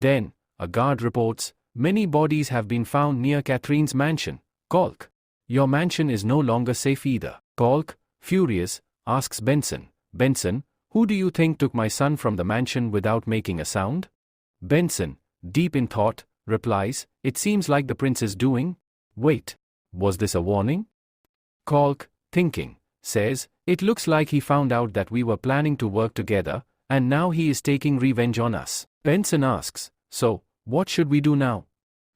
Then, a guard reports, many bodies have been found near Catherine's mansion. Kalk. Your mansion is no longer safe either. Kalk, furious, asks Benson, Benson, who do you think took my son from the mansion without making a sound? Benson, deep in thought, replies, it seems like the prince is doing. Wait, was this a warning? Kalk, thinking, says, it looks like he found out that we were planning to work together, and now he is taking revenge on us. Benson asks, so, what should we do now?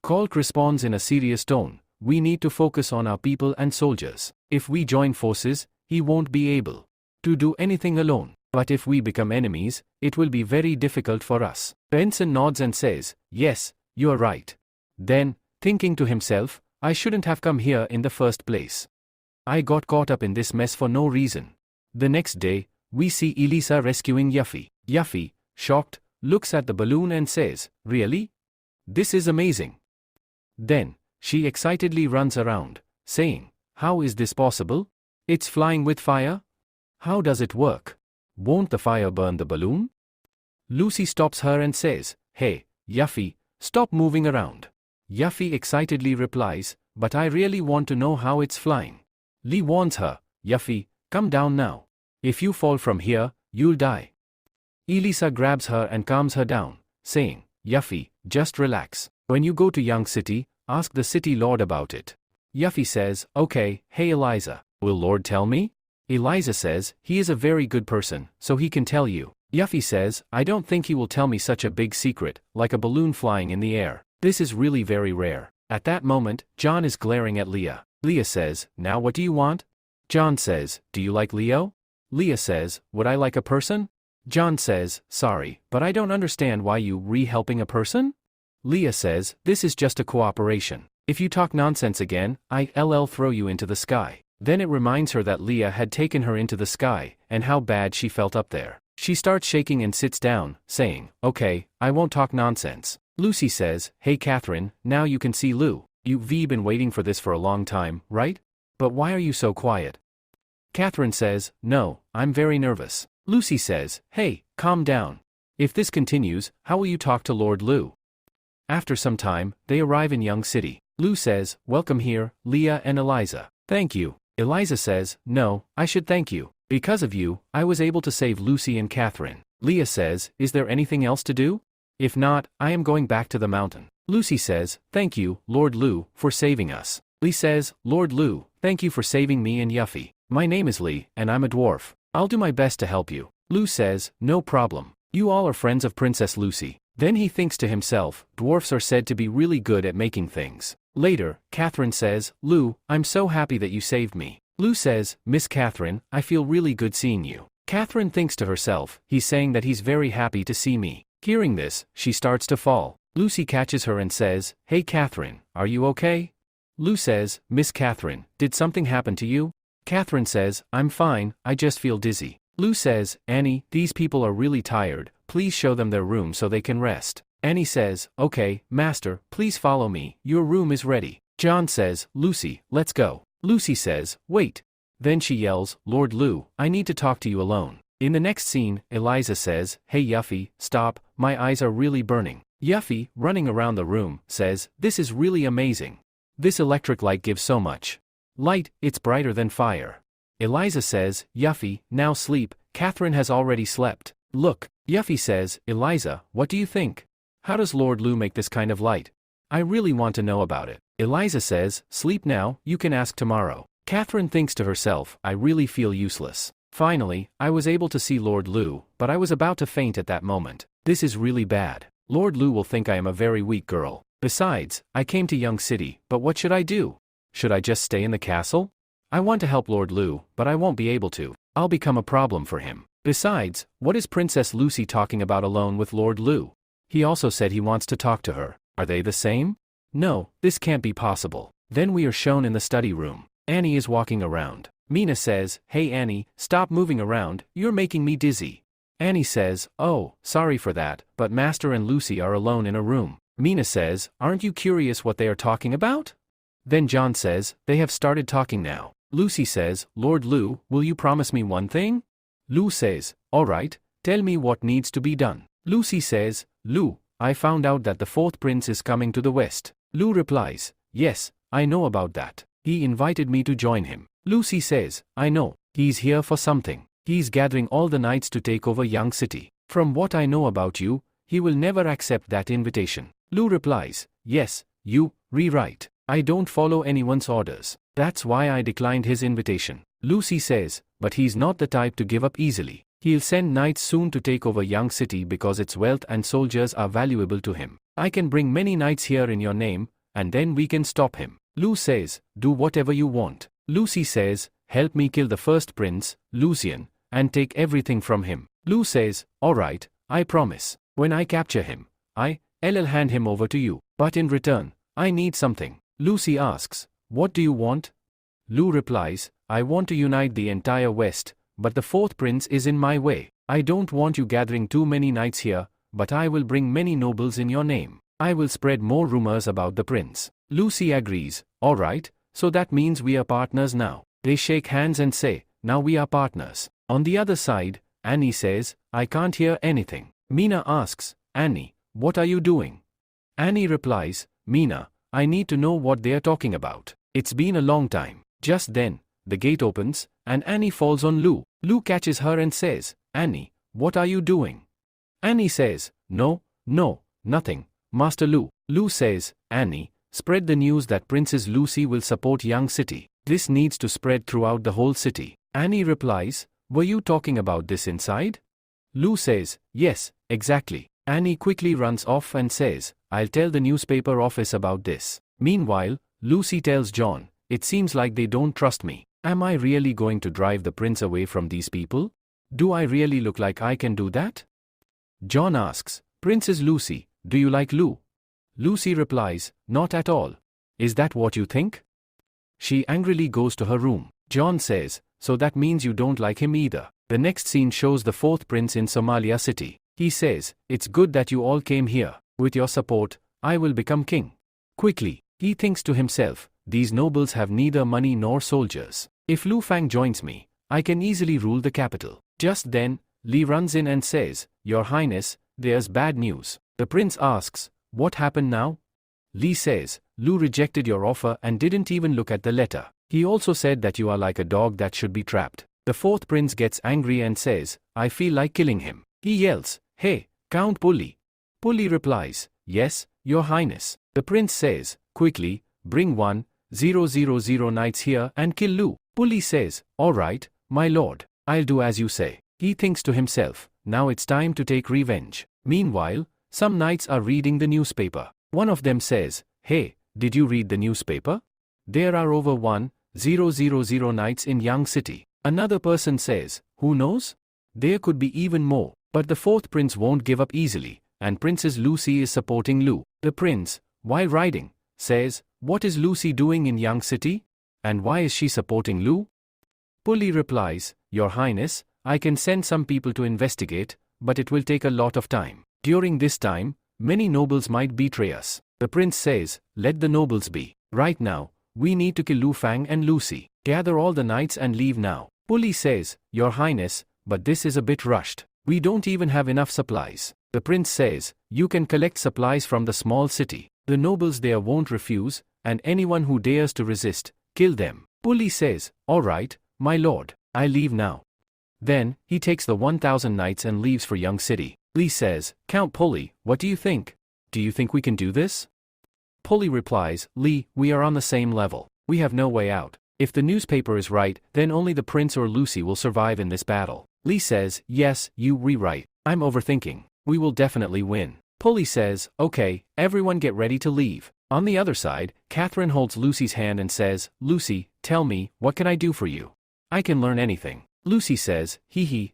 Kalk responds in a serious tone, we need to focus on our people and soldiers. If we join forces, he won't be able to do anything alone. But if we become enemies, it will be very difficult for us. Benson nods and says, yes, you're right. Then, thinking to himself, I shouldn't have come here in the first place. I got caught up in this mess for no reason. The next day, we see Elisa rescuing Yuffie. Yuffie, shocked, looks at the balloon and says, really? This is amazing. Then, she excitedly runs around, saying, how is this possible? It's flying with fire? How does it work? Won't the fire burn the balloon? Lucy stops her and says, hey, Yuffie, stop moving around. Yuffie excitedly replies, but I really want to know how it's flying. Lee warns her, Yuffie, come down now. If you fall from here, you'll die. Elisa grabs her and calms her down, saying, Yuffie, just relax. When you go to Young City, ask the city lord about it. Yuffie says, okay, hey Eliza, will Lord tell me? Eliza says, he is a very good person, so he can tell you. Yuffie says, I don't think he will tell me such a big secret, like a balloon flying in the air. This is really very rare. At that moment, John is glaring at Leah. Leah says, now what do you want? John says, do you like Leo? Leah says, would I like a person? John says, sorry, but I don't understand why you helping a person? Leah says, this is just a cooperation. If you talk nonsense again, I'll throw you into the sky. Then it reminds her that Leah had taken her into the sky, and how bad she felt up there. She starts shaking and sits down, saying, okay, I won't talk nonsense. Lucy says, hey Catherine, now you can see Lou. You've been waiting for this for a long time, right? But why are you so quiet? Catherine says, no, I'm very nervous. Lucy says, hey, calm down. If this continues, how will you talk to Lord Lou? After some time, they arrive in Young City. Lou says, welcome here, Leah and Eliza. Thank you. Eliza says, no, I should thank you. Because of you, I was able to save Lucy and Catherine. Leah says, is there anything else to do? If not, I am going back to the mountain. Lucy says, thank you, Lord Lou, for saving us. Lee says, Lord Lou, thank you for saving me and Yuffie. My name is Lee, and I'm a dwarf. I'll do my best to help you. Lou says, no problem. You all are friends of Princess Lucy. Then he thinks to himself, dwarfs are said to be really good at making things. Later, Catherine says, Lou, I'm so happy that you saved me. Lou says, Miss Catherine, I feel really good seeing you. Catherine thinks to herself, he's saying that he's very happy to see me. Hearing this, she starts to fall. Lucy catches her and says, hey Catherine, are you okay? Lou says, Miss Catherine, did something happen to you? Catherine says, I'm fine, I just feel dizzy. Lou says, Annie, these people are really tired, please show them their room so they can rest. Annie says, okay, master, please follow me, your room is ready. John says, Lucy, let's go. Lucy says, wait. Then she yells, Lord Lou, I need to talk to you alone. In the next scene, Eliza says, hey Yuffie, stop, my eyes are really burning. Yuffie, running around the room, says, this is really amazing. This electric light gives so much light, it's brighter than fire. Eliza says, Yuffie, now sleep, Catherine has already slept. Look. Yuffie says, Eliza, what do you think? How does Lord Lou make this kind of light? I really want to know about it. Eliza says, sleep now, you can ask tomorrow. Catherine thinks to herself, I really feel useless. Finally, I was able to see Lord Lou, but I was about to faint at that moment. This is really bad. Lord Lou will think I am a very weak girl. Besides, I came to Young City, but what should I do? Should I just stay in the castle? I want to help Lord Lou, but I won't be able to. I'll become a problem for him. Besides, what is Princess Lucy talking about alone with Lord Lou? He also said he wants to talk to her. Are they the same? No, this can't be possible. Then we are shown in the study room. Annie is walking around. Mina says, hey Annie, stop moving around, you're making me dizzy. Annie says, oh, sorry for that, but Master and Lucy are alone in a room. Mina says, aren't you curious what they are talking about? Then John says, they have started talking now. Lucy says, Lord Lou, will you promise me one thing? Lou says, all right, tell me what needs to be done. Lucy says, Lou, I found out that the fourth prince is coming to the west. Lu replies, yes, I know about that. He invited me to join him. Lucy says, I know. He's here for something. He's gathering all the knights to take over Young City. From what I know about you, he will never accept that invitation. Lu replies, yes, you, rewrite. I don't follow anyone's orders. That's why I declined his invitation. Lucy says, but he's not the type to give up easily. He'll send knights soon to take over Young City because its wealth and soldiers are valuable to him. I can bring many knights here in your name, and then we can stop him. Lu says, do whatever you want. Lucy says, help me kill the first prince, Lucian, and take everything from him. Lu says, alright, I promise. When I capture him, I'll hand him over to you. But in return, I need something. Lucy asks, what do you want? Lu replies, I want to unite the entire West, but the fourth prince is in my way. I don't want you gathering too many knights here, but I will bring many nobles in your name. I will spread more rumors about the prince. Lucy agrees, alright, so that means we are partners now. They shake hands and say, now we are partners. On the other side, Annie says, I can't hear anything. Mina asks, Annie, what are you doing? Annie replies, Mina, I need to know what they are talking about. It's been a long time. Just then, the gate opens, and Annie falls on Lu. Lu catches her and says, Annie, what are you doing? Annie says, no, nothing, Master Lu. Lu says, Annie, spread the news that Princess Lucy will support Young City. This needs to spread throughout the whole city. Annie replies, were you talking about this inside? Lu says, yes, exactly. Annie quickly runs off and says, I'll tell the newspaper office about this. Meanwhile, Lucy tells John, it seems like they don't trust me. Am I really going to drive the prince away from these people? Do I really look like I can do that? John asks, Princess Lucy, do you like Lu? Lucy replies, not at all. Is that what you think? She angrily goes to her room. John says, so that means you don't like him either. The next scene shows the fourth prince in Somalia City. He says, it's good that you all came here. With your support, I will become king. Quickly, he thinks to himself, these nobles have neither money nor soldiers. If Lu Fang joins me, I can easily rule the capital. Just then, Li runs in and says, Your Highness, there's bad news. The prince asks, what happened now? Li says, Lu rejected your offer and didn't even look at the letter. He also said that you are like a dog that should be trapped. The fourth prince gets angry and says, I feel like killing him. He yells, hey, Count Puli. Puli replies, yes, Your Highness. The prince says, quickly, bring 1,000 knights here and kill Lu. Puli says, alright, my lord, I'll do as you say. He thinks to himself, now it's time to take revenge. Meanwhile, some knights are reading the newspaper. One of them says, hey, did you read the newspaper? There are over 1,000 knights in Young City. Another person says, who knows? There could be even more. But the fourth prince won't give up easily, and Princess Lucy is supporting Lu. The prince, while riding, says, what is Lucy doing in Young City? And why is she supporting Lu? Puli replies, Your Highness, I can send some people to investigate, but it will take a lot of time. During this time, many nobles might betray us. The prince says, let the nobles be. Right now, we need to kill Lu Fang and Lucy. Gather all the knights and leave now. Puli says, Your Highness, but this is a bit rushed. We don't even have enough supplies. The prince says, you can collect supplies from the small city. The nobles there won't refuse, and anyone who dares to resist, kill them. Puli says, alright, my lord, I leave now. Then, he takes the 1,000 knights and leaves for Young City. Li says, Count Puli, what do you think? Do you think we can do this? Puli replies, Li, we are on the same level. We have no way out. If the newspaper is right, then only the prince or Lucy will survive in this battle. Li says, yes, you rewrite. I'm overthinking. We will definitely win. Puli says, okay, everyone get ready to leave. On the other side, Catherine holds Lucy's hand and says, Lucy, tell me, what can I do for you? I can learn anything. Lucy says,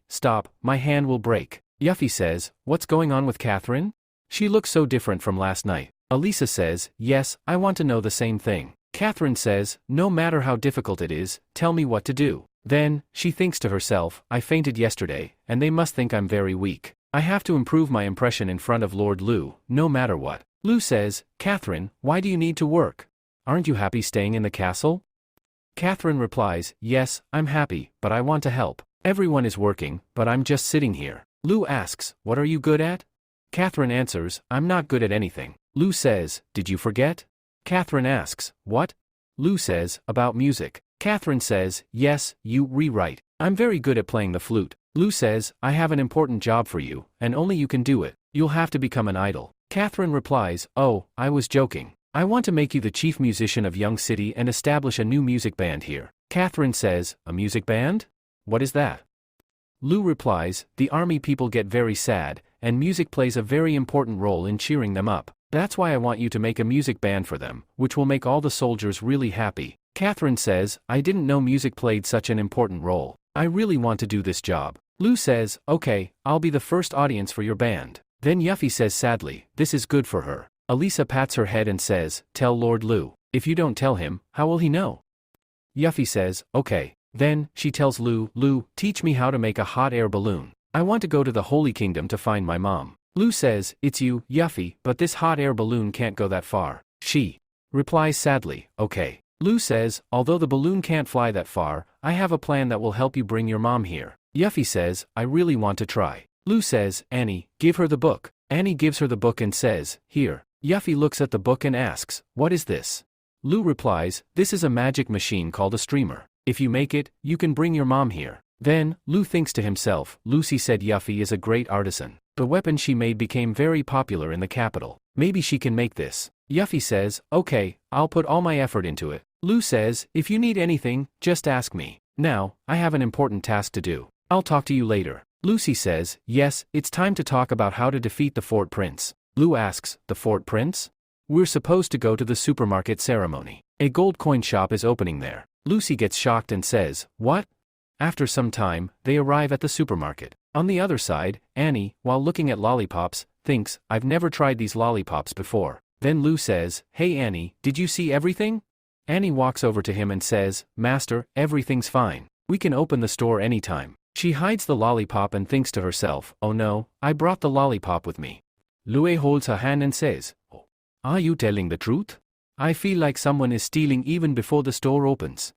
stop, my hand will break. Yuffie says, what's going on with Catherine? She looks so different from last night. Elisa says, yes, I want to know the same thing. Catherine says, no matter how difficult it is, tell me what to do. Then, she thinks to herself, I fainted yesterday, and they must think I'm very weak. I have to improve my impression in front of Lord Lu, no matter what. Lu says, Catherine, why do you need to work? Aren't you happy staying in the castle? Catherine replies, yes, I'm happy, but I want to help. Everyone is working, but I'm just sitting here. Lu asks, what are you good at? Catherine answers, I'm not good at anything. Lou says, did you forget? Catherine asks, what? Lou says, about music. Catherine says, yes, you rewrite. I'm very good at playing the flute. Lou says, I have an important job for you, and only you can do it. You'll have to become an idol. Catherine replies, oh, I was joking. I want to make you the chief musician of Young City and establish a new music band here. Catherine says, a music band? What is that? Lou replies, the army people get very sad, and music plays a very important role in cheering them up. That's why I want you to make a music band for them, which will make all the soldiers really happy. Catherine says, I didn't know music played such an important role. I really want to do this job. Lou says, okay, I'll be the first audience for your band. Then Yuffie says sadly, this is good for her. Elisa pats her head and says, tell Lord Lou. If you don't tell him, how will he know? Yuffie says, okay. Then, she tells Lou, Lou, teach me how to make a hot air balloon. I want to go to the Holy Kingdom to find my mom. Lou says, it's you, Yuffie, but this hot air balloon can't go that far. She replies sadly, okay. Lou says, although the balloon can't fly that far, I have a plan that will help you bring your mom here. Yuffie says, I really want to try. Lou says, Annie, give her the book. Annie gives her the book and says, here. Yuffie looks at the book and asks, what is this? Lou replies, this is a magic machine called a streamer. If you make it, you can bring your mom here. Then, Lou thinks to himself, Lucy said Yuffie is a great artisan. The weapon she made became very popular in the capital. Maybe she can make this. Yuffie says, okay, I'll put all my effort into it. Lou says, if you need anything, just ask me. Now, I have an important task to do. I'll talk to you later. Lucy says, yes, it's time to talk about how to defeat the Fort Prince. Lou asks, the Fort Prince? We're supposed to go to the supermarket ceremony. A gold coin shop is opening there. Lucy gets shocked and says, what? After some time, they arrive at the supermarket. On the other side, Annie, while looking at lollipops, thinks, I've never tried these lollipops before. Then Lou says, hey Annie, did you see everything? Annie walks over to him and says, Master, everything's fine. We can open the store anytime. She hides the lollipop and thinks to herself, oh no, I brought the lollipop with me. Lue holds her hand and says, oh, are you telling the truth? I feel like someone is stealing even before the store opens.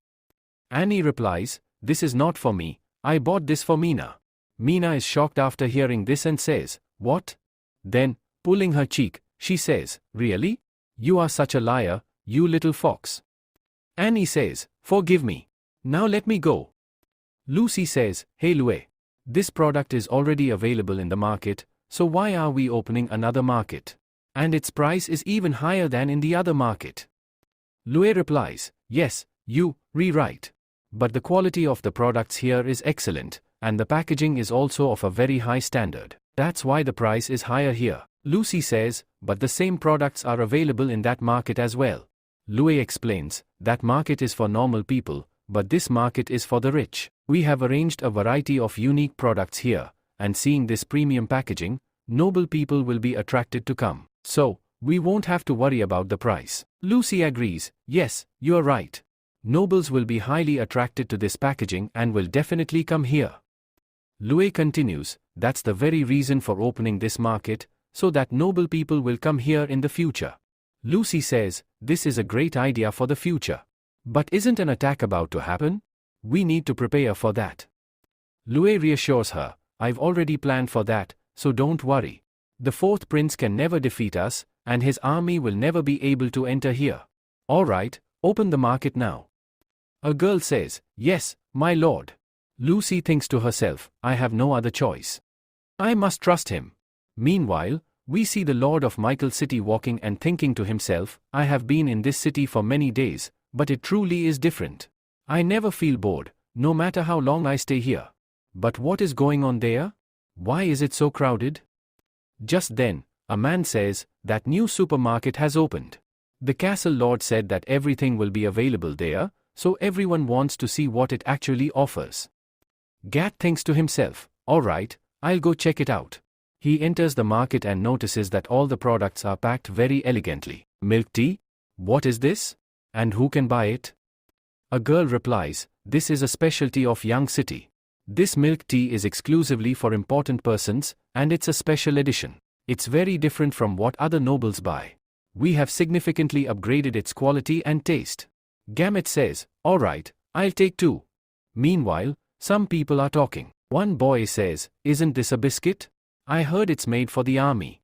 Annie replies, this is not for me, I bought this for Mina. Mina is shocked after hearing this and says, what? Then, pulling her cheek, she says, really? You are such a liar, you little fox. Annie says, forgive me. Now let me go. Lucy says, hey Lue. This product is already available in the market, so why are we opening another market? And its price is even higher than in the other market. Lue replies, yes, you rewrite. But the quality of the products here is excellent, and the packaging is also of a very high standard. That's why the price is higher here. Lucy says, but the same products are available in that market as well. Lue explains, that market is for normal people, but this market is for the rich. We have arranged a variety of unique products here, and seeing this premium packaging, noble people will be attracted to come. So, we won't have to worry about the price. Lucy agrees, yes, you're right. Nobles will be highly attracted to this packaging and will definitely come here. Lue continues, that's the very reason for opening this market, so that noble people will come here in the future. Lucy says, this is a great idea for the future. But isn't an attack about to happen? We need to prepare for that. Lue reassures her, I've already planned for that, so don't worry. The fourth prince can never defeat us, and his army will never be able to enter here. Alright, open the market now. A girl says, yes, my lord. Lucy thinks to herself, I have no other choice. I must trust him. Meanwhile, we see the lord of Michael City walking and thinking to himself, I have been in this city for many days, but it truly is different. I never feel bored, no matter how long I stay here. But what is going on there? Why is it so crowded? Just then, a man says, that new supermarket has opened. The castle lord said that everything will be available there, so everyone wants to see what it actually offers. Gat thinks to himself, alright, I'll go check it out. He enters the market and notices that all the products are packed very elegantly. Milk tea? What is this? And who can buy it? A girl replies, this is a specialty of Young City. This milk tea is exclusively for important persons, and it's a special edition. It's very different from what other nobles buy. We have significantly upgraded its quality and taste. Gamut says, alright, I'll take two. Meanwhile, some people are talking. One boy says, isn't this a biscuit? I heard it's made for the army.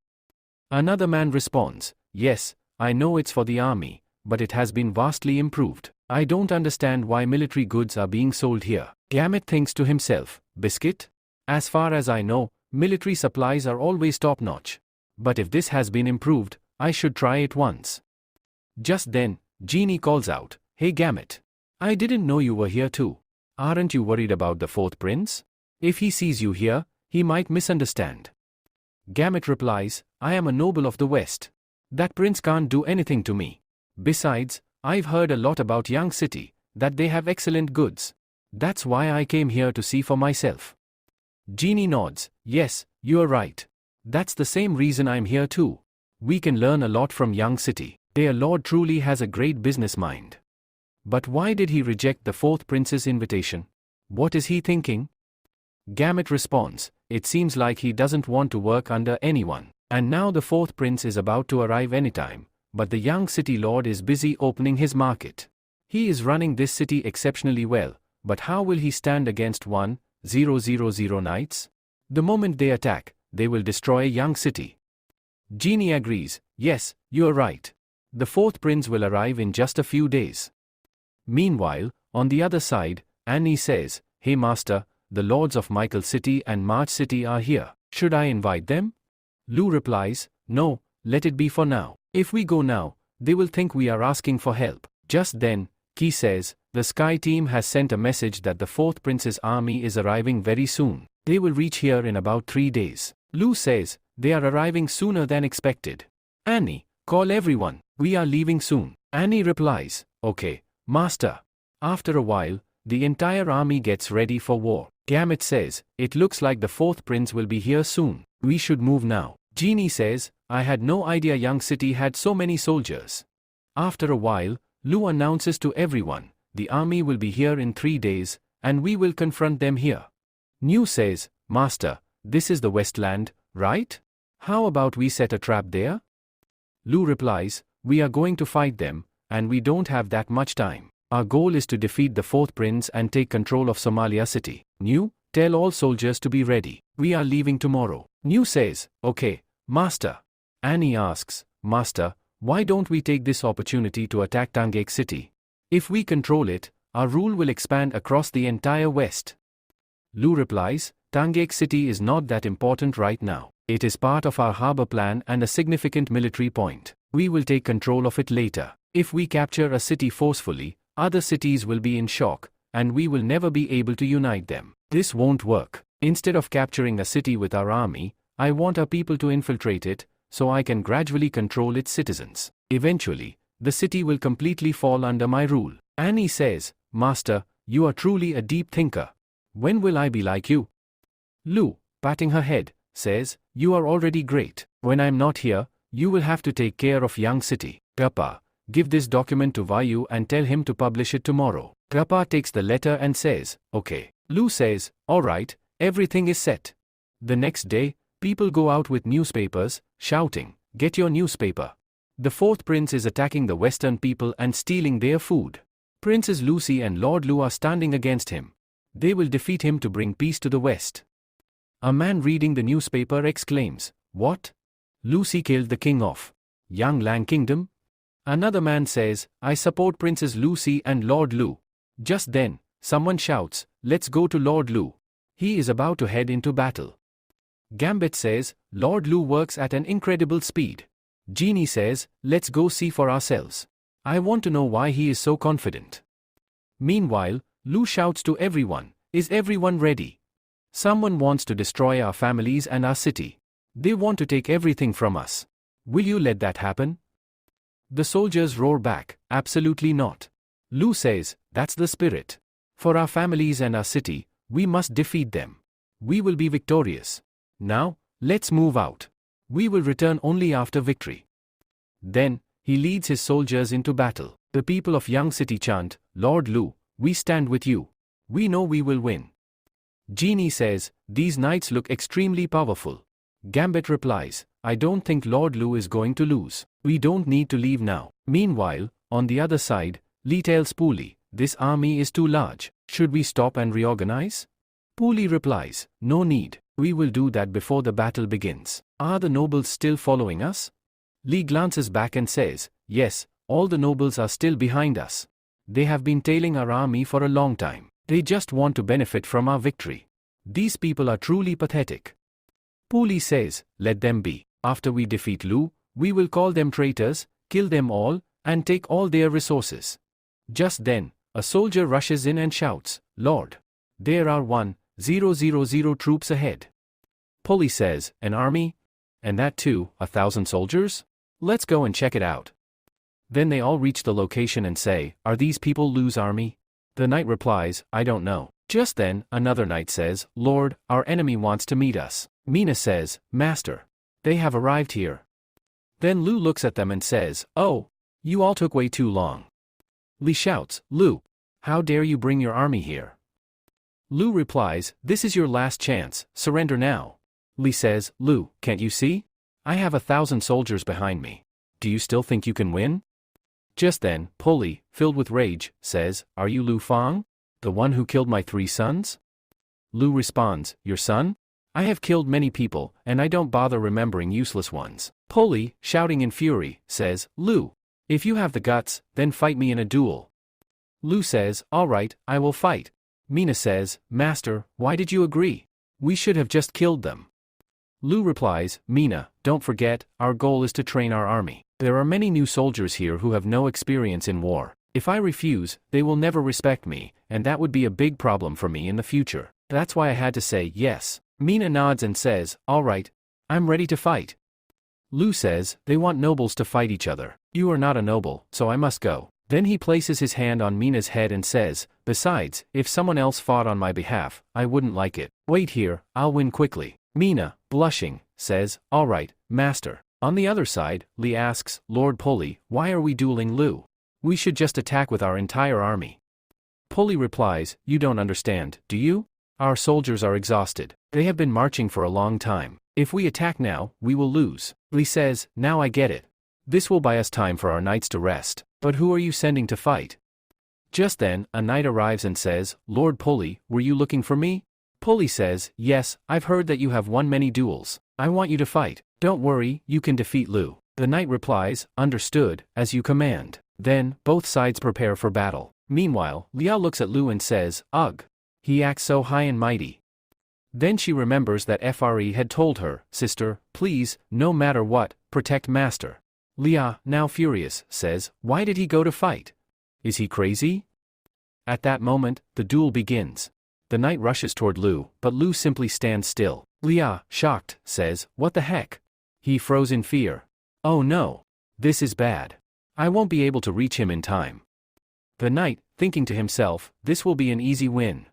Another man responds, yes, I know it's for the army, but it has been vastly improved. I don't understand why military goods are being sold here. Gamut thinks to himself, biscuit? As far as I know, military supplies are always top-notch. But if this has been improved, I should try it once. Just then, Genie calls out, hey Gamut. I didn't know you were here too. Aren't you worried about the fourth prince? If he sees you here, he might misunderstand. Gamut replies, I am a noble of the West. That prince can't do anything to me. Besides, I've heard a lot about Young City, that they have excellent goods. That's why I came here to see for myself. Genie nods, yes, you're right. That's the same reason I'm here too. We can learn a lot from Young City. Their lord truly has a great business mind. But why did he reject the fourth prince's invitation? What is he thinking? Gamut responds, it seems like he doesn't want to work under anyone. And now the fourth prince is about to arrive anytime, but the Young City lord is busy opening his market. He is running this city exceptionally well, but how will he stand against 1,000 knights? The moment they attack, they will destroy Young City. Genie agrees, yes, you're right. The fourth prince will arrive in just a few days. Meanwhile, on the other side, Annie says, hey master, the lords of Michael City and March City are here. Should I invite them? Lou replies, no, let it be for now. If we go now, they will think we are asking for help. Just then, Key says, the Sky team has sent a message that the fourth prince's army is arriving very soon. They will reach here in about 3 days. Lou says, they are arriving sooner than expected. Annie, call everyone, we are leaving soon. Annie replies, okay, master. After a while, the entire army gets ready for war. Gamut says, it looks like the fourth prince will be here soon. We should move now. Genie says, I had no idea Young City had so many soldiers. After a while, Lou announces to everyone, the army will be here in 3 days, and we will confront them here. New says, master, this is the Westland, right? How about we set a trap there? Lou replies, we are going to fight them, and we don't have that much time. Our goal is to defeat the fourth prince and take control of Somalia City. New, tell all soldiers to be ready. We are leaving tomorrow. New says, okay, master. Annie asks, master, why don't we take this opportunity to attack Tangek City? If we control it, our rule will expand across the entire West. Lou replies, Tangek City is not that important right now. It is part of our harbor plan and a significant military point. We will take control of it later. If we capture a city forcefully, other cities will be in shock, and we will never be able to unite them. This won't work. Instead of capturing a city with our army, I want our people to infiltrate it, so I can gradually control its citizens. Eventually, the city will completely fall under my rule. Annie says, master, you are truly a deep thinker. When will I be like you? Lou, patting her head, says, you are already great. When I'm not here, you will have to take care of Young City. Grappa, give this document to Vayu and tell him to publish it tomorrow. Grappa takes the letter and says, okay. Lou says, alright, everything is set. The next day, people go out with newspapers, shouting, get your newspaper. The fourth prince is attacking the western people and stealing their food. Princess Lucy and Lord Lou are standing against him. They will defeat him to bring peace to the West. A man reading the newspaper exclaims, what? Lucy killed the king of Young Lang Kingdom? Another man says, I support Princess Lucy and Lord Lou. Just then, someone shouts, let's go to Lord Lou. He is about to head into battle. Gambit says, Lord Lou works at an incredible speed. Genie says, let's go see for ourselves. I want to know why he is so confident. Meanwhile, Lou shouts to everyone, is everyone ready? Someone wants to destroy our families and our city. They want to take everything from us. Will you let that happen? The soldiers roar back, absolutely not. Lou says, that's the spirit. For our families and our city, we must defeat them. We will be victorious. Now, let's move out. We will return only after victory. Then, he leads his soldiers into battle. The people of Young City chant, Lord Lou, we stand with you. We know we will win. Genie says, these knights look extremely powerful. Gambit replies, I don't think Lord Lou is going to lose. We don't need to leave now. Meanwhile, on the other side, Lee tells Pooley, this army is too large. Should we stop and reorganize? Pooley replies, no need. We will do that before the battle begins. Are the nobles still following us? Li glances back and says, yes, all the nobles are still behind us. They have been tailing our army for a long time. They just want to benefit from our victory. These people are truly pathetic. Pu Li says, let them be. After we defeat Lu, we will call them traitors, kill them all, and take all their resources. Just then, a soldier rushes in and shouts, Lord, there are 1,000 troops ahead. Pu Li says, an army? And that too, 1,000 soldiers? Let's go and check it out. Then they all reach the location and say, are these people Lu's army? The knight replies, I don't know. Just then, another knight says, Lord, our enemy wants to meet us. Mina says, Master, they have arrived here. Then Lu looks at them and says, oh, you all took way too long. Li shouts, Lu, how dare you bring your army here? Lu replies, this is your last chance, surrender now. Li says, Lu, can't you see? I have 1,000 soldiers behind me. Do you still think you can win? Just then, Pu Li, filled with rage, says, are you Lu Fang? The one who killed my 3 sons? Lu responds, your son? I have killed many people, and I don't bother remembering useless ones. Pu Li, shouting in fury, says, Lu, if you have the guts, then fight me in a duel. Lu says, all right, I will fight. Mina says, Master, why did you agree? We should have just killed them. Lu replies, Mina, don't forget, our goal is to train our army. There are many new soldiers here who have no experience in war. If I refuse, they will never respect me, and that would be a big problem for me in the future. That's why I had to say yes. Mina nods and says, all right, I'm ready to fight. Lu says, they want nobles to fight each other. You are not a noble, so I must go. Then he places his hand on Mina's head and says, besides, if someone else fought on my behalf, I wouldn't like it. Wait here, I'll win quickly. Mina, blushing, says, all right, master. On the other side, Li asks, Lord Pu Li, why are we dueling Lu? We should just attack with our entire army. Pu Li replies, you don't understand, do you? Our soldiers are exhausted. They have been marching for a long time. If we attack now, we will lose. Li says, now I get it. This will buy us time for our knights to rest. But who are you sending to fight? Just then, a knight arrives and says, Lord Pu Li, were you looking for me? Pu Li says, yes, I've heard that you have won many duels. I want you to fight. Don't worry, you can defeat Lu. The knight replies, understood, as you command. Then, both sides prepare for battle. Meanwhile, Liao looks at Lu and says, ugh. He acts so high and mighty. Then she remembers that Fre had told her, sister, please, no matter what, protect master. Liao, now furious, says, why did he go to fight? Is he crazy? At that moment, the duel begins. The knight rushes toward Lu, but Lu simply stands still. Liao, shocked, says, what the heck? He froze in fear. Oh no. This is bad. I won't be able to reach him in time. The knight, thinking to himself, this will be an easy win.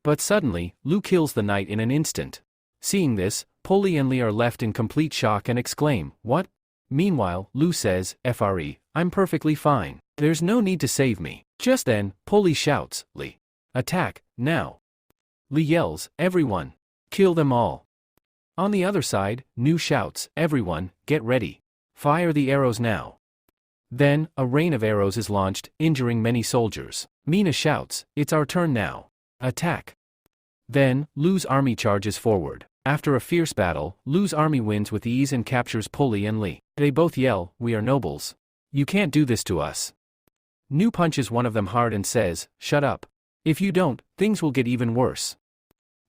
But suddenly, Lu kills the knight in an instant. Seeing this, Pu Li and Li are left in complete shock and exclaim, what? Meanwhile, Lu says, Fre, I'm perfectly fine. There's no need to save me. Just then, Pu Li shouts, Li, attack, now. Li yells, everyone, kill them all. On the other side, Nu shouts, everyone, get ready. Fire the arrows now. Then, a rain of arrows is launched, injuring many soldiers. Mina shouts, it's our turn now. Attack. Then, Lu's army charges forward. After a fierce battle, Lu's army wins with ease and captures Pu Li and Li. They both yell, we are nobles. You can't do this to us. Nu punches one of them hard and says, shut up. If you don't, things will get even worse.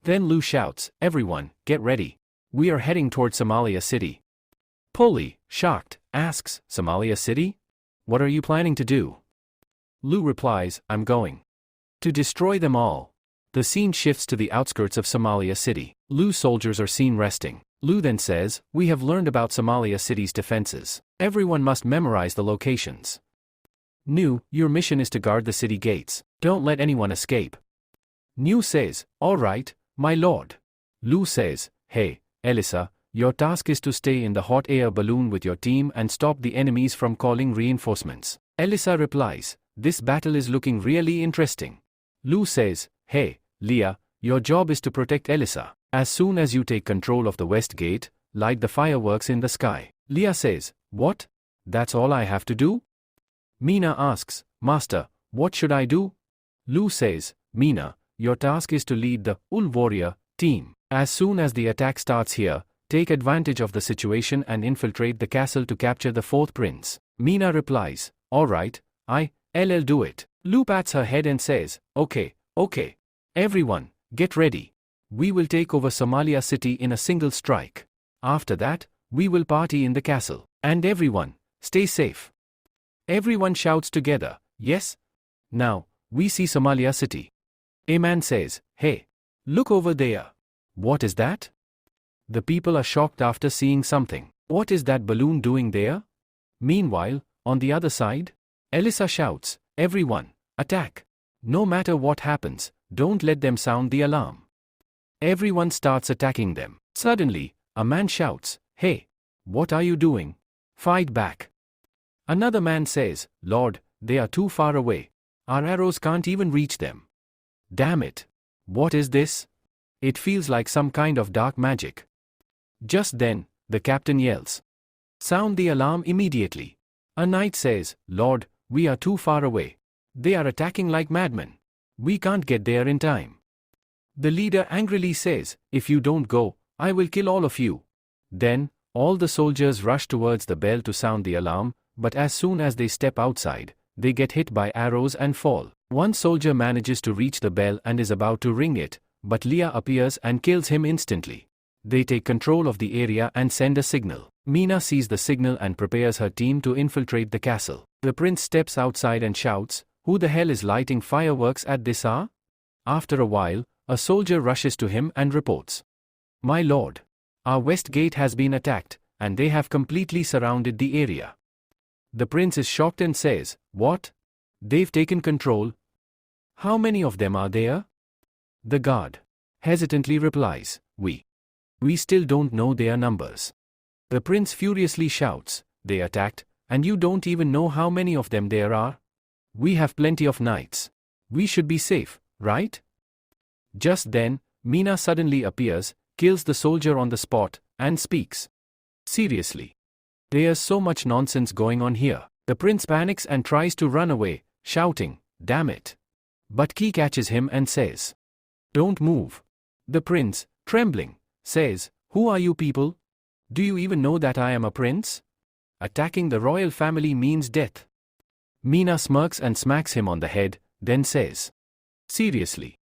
Then Lu shouts, everyone, get ready. We are heading toward Somalia City. Pu Li, shocked, asks, Somalia City? What are you planning to do? Lu replies, I'm going to destroy them all. The scene shifts to the outskirts of Somalia City. Lu's soldiers are seen resting. Lu then says, we have learned about Somalia City's defenses. Everyone must memorize the locations. Nu, your mission is to guard the city gates. Don't let anyone escape. Nu says, all right, my lord. Lu says, hey, Elisa, your task is to stay in the hot air balloon with your team and stop the enemies from calling reinforcements. Elisa replies, this battle is looking really interesting. Lu says, hey, Leah, your job is to protect Elisa. As soon as you take control of the west gate, light the fireworks in the sky. Leah says, what? That's all I have to do? Mina asks, Master, what should I do? Lu says, Mina, your task is to lead the Ul Warrior team. As soon as the attack starts here, take advantage of the situation and infiltrate the castle to capture the fourth prince. Meena replies, alright, I'll do it. Lu pats her head and says, okay. Everyone, get ready. We will take over Somalia City in a single strike. After that, we will party in the castle. And everyone, stay safe. Everyone shouts together, yes. Now, we see Somalia City. A man says, hey, look over there. What is that? The people are shocked after seeing something. What is that balloon doing there? Meanwhile, on the other side, Elisa shouts, everyone, attack. No matter what happens, don't let them sound the alarm. Everyone starts attacking them. Suddenly, a man shouts, hey, what are you doing? Fight back. Another man says, Lord, they are too far away. Our arrows can't even reach them. Damn it. What is this? It feels like some kind of dark magic. Just then, the captain yells, sound the alarm immediately. A knight says, Lord, we are too far away. They are attacking like madmen. We can't get there in time. The leader angrily says, if you don't go, I will kill all of you. Then, all the soldiers rush towards the bell to sound the alarm, but as soon as they step outside, they get hit by arrows and fall. One soldier manages to reach the bell and is about to ring it, but Leah appears and kills him instantly. They take control of the area and send a signal. Meena sees the signal and prepares her team to infiltrate the castle. The prince steps outside and shouts, who the hell is lighting fireworks at this hour? After a while, a soldier rushes to him and reports, my lord, our west gate has been attacked, and they have completely surrounded the area. The prince is shocked and says, what? They've taken control? How many of them are there? The guard hesitantly replies, we still don't know their numbers. The prince furiously shouts, they attacked, and you don't even know how many of them there are? We have plenty of knights. We should be safe, right? Just then, Meena suddenly appears, kills the soldier on the spot, and speaks. Seriously. There's so much nonsense going on here. The prince panics and tries to run away, shouting, damn it. But Ki catches him and says, don't move. The prince, trembling, says, who are you people? Do you even know that I am a prince? Attacking the royal family means death. Meena smirks and smacks him on the head, then says, seriously.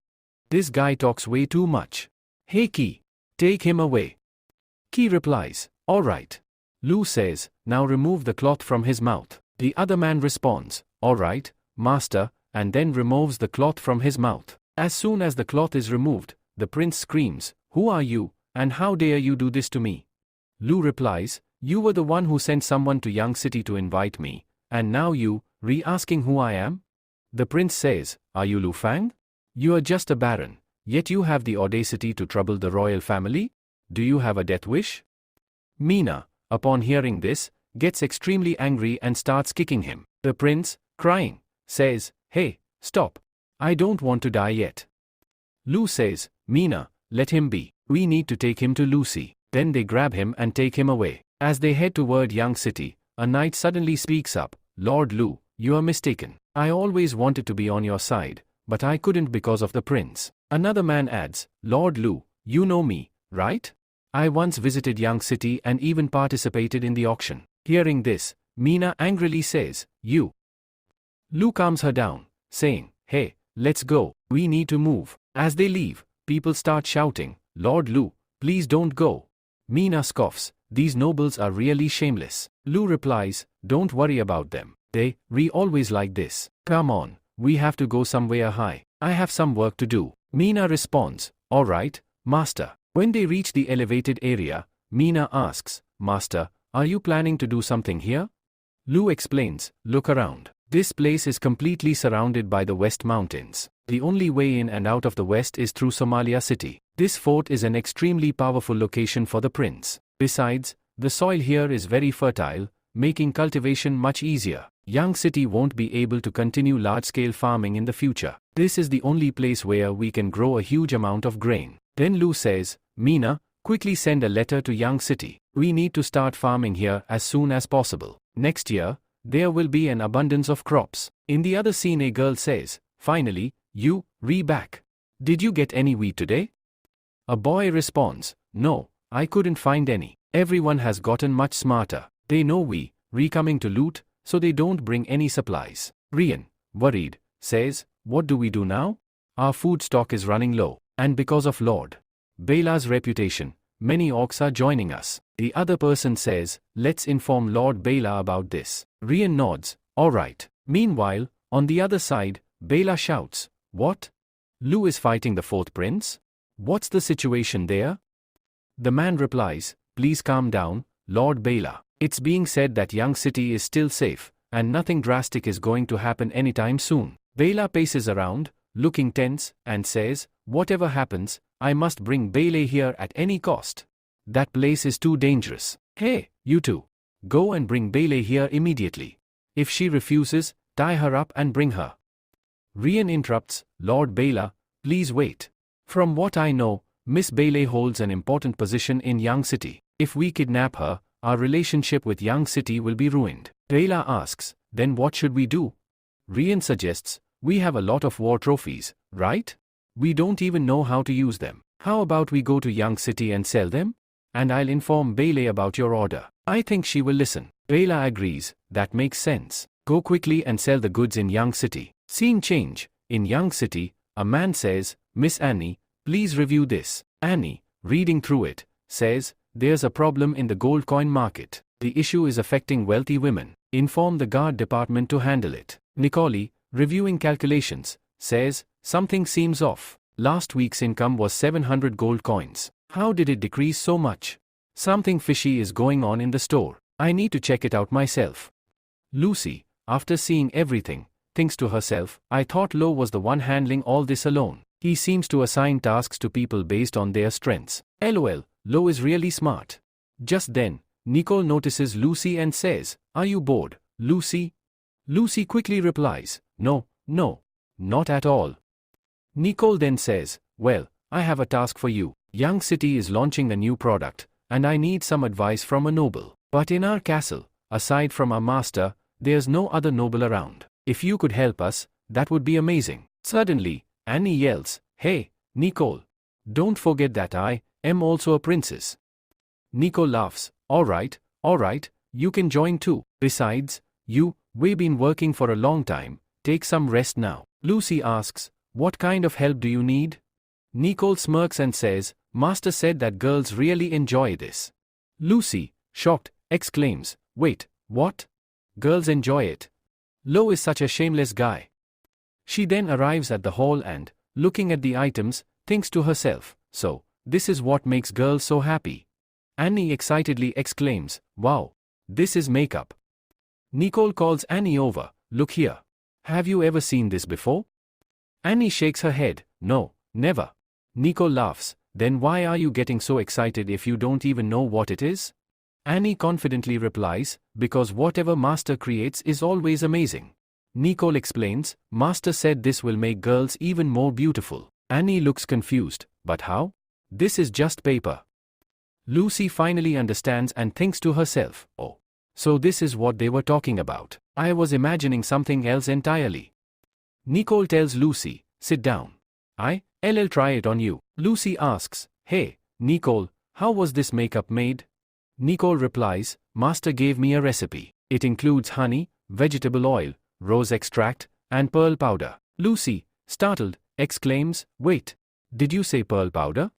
This guy talks way too much. Hey Ki, take him away. Ki replies, alright. Lu says, now remove the cloth from his mouth. The other man responds, alright, master, and then removes the cloth from his mouth. As soon as the cloth is removed, the prince screams, who are you, and how dare you do this to me? Lu replies, you were the one who sent someone to Young City to invite me, and now you, re-asking who I am? The prince says, are you Lu Fang? You are just a baron, yet you have the audacity to trouble the royal family? Do you have a death wish? Meena, upon hearing this, gets extremely angry and starts kicking him. The prince, crying, says, hey, stop. I don't want to die yet. Lu says, Meena, let him be. We need to take him to Lucy. Then they grab him and take him away. As they head toward Young City, a knight suddenly speaks up, Lord Lu, you are mistaken. I always wanted to be on your side, but I couldn't because of the prince. Another man adds, Lord Lu, you know me, right? I once visited Young City and even participated in the auction. Hearing this, Meena angrily says, you. Lu calms her down, saying, hey, let's go, we need to move. As they leave, people start shouting, Lord Lu, please don't go. Meena scoffs, these nobles are really shameless. Lu replies, don't worry about them. They always like this. Come on, we have to go somewhere high. I have some work to do. Meena responds, alright, master. When they reach the elevated area, Meena asks, master, are you planning to do something here? Lu explains, look around. This place is completely surrounded by the West Mountains. The only way in and out of the West is through Somalia City. This fort is an extremely powerful location for the prince. Besides, the soil here is very fertile, making cultivation much easier. Young City won't be able to continue large-scale farming in the future. This is the only place where we can grow a huge amount of grain. Then Lu says, Meena, quickly send a letter to Young City. We need to start farming here as soon as possible. Next year, there will be an abundance of crops. In the other scene, a girl says, finally, you, back. Did you get any wheat today? A boy responds, no, I couldn't find any. Everyone has gotten much smarter. They know we're coming to loot, so they don't bring any supplies. Rian, worried, says, what do we do now? Our food stock is running low, and because of Lord Bela's reputation, many orcs are joining us. The other person says, let's inform Lord Bela about this. Rian nods, alright. Meanwhile, on the other side, Bela shouts, what? Lu is fighting the fourth prince? What's the situation there? The man replies, please calm down, Lord Bela. It's being said that Young City is still safe, and nothing drastic is going to happen anytime soon. Bela paces around, looking tense, and says, whatever happens, I must bring Bela here at any cost. That place is too dangerous. Hey, you two. Go and bring Bela here immediately. If she refuses, tie her up and bring her. Rian interrupts, Lord Bela, please wait. From what I know, Miss Bela holds an important position in Young City. If we kidnap her, our relationship with Young City will be ruined. Bela asks, then what should we do? Rian suggests, we have a lot of war trophies, right? We don't even know how to use them. How about we go to Young City and sell them? And I'll inform Bela about your order. I think she will listen. Bela agrees, that makes sense. Go quickly and sell the goods in Young City. Scene change. In Young City, a man says, Miss Annie, please review this. Annie, reading through it, says, there's a problem in the gold coin market. The issue is affecting wealthy women. Inform the guard department to handle it. Nicole, reviewing calculations, says, something seems off. Last week's income was 700 gold coins. How did it decrease so much? Something fishy is going on in the store. I need to check it out myself. Lucy, after seeing everything, thinks to herself, I thought Lo was the one handling all this alone. He seems to assign tasks to people based on their strengths. LOL, Lo is really smart. Just then, Nicole notices Lucy and says, are you bored, Lucy? Lucy quickly replies, no, not at all. Nicole then says, well, I have a task for you. Young City is launching a new product, and I need some advice from a noble. But in our castle, aside from our master, there's no other noble around. If you could help us, that would be amazing. Suddenly, Annie yells, hey, Nicole. Don't forget that I am also a princess. Nicole laughs, alright, you can join too. Besides, we've been working for a long time, take some rest now. Lucy asks, what kind of help do you need? Nicole smirks and says, Master said that girls really enjoy this. Lucy, shocked, exclaims, wait, what? Girls enjoy it? Lo is such a shameless guy. She then arrives at the hall and, looking at the items, thinks to herself, so, this is what makes girls so happy. Annie excitedly exclaims, wow, this is makeup. Nicole calls Annie over, look here. Have you ever seen this before? Annie shakes her head, no, never. Nicole laughs, then why are you getting so excited if you don't even know what it is? Annie confidently replies, because whatever Master creates is always amazing. Nicole explains, Master said this will make girls even more beautiful. Annie looks confused, but how? This is just paper. Lucy finally understands and thinks to herself, oh. So this is what they were talking about. I was imagining something else entirely. Nicole tells Lucy, sit down. I'll try it on you. Lucy asks, hey, Nicole, how was this makeup made? Nicole replies, Master gave me a recipe. It includes honey, vegetable oil, rose extract, and pearl powder. Lucy, startled, exclaims, wait, did you say pearl powder?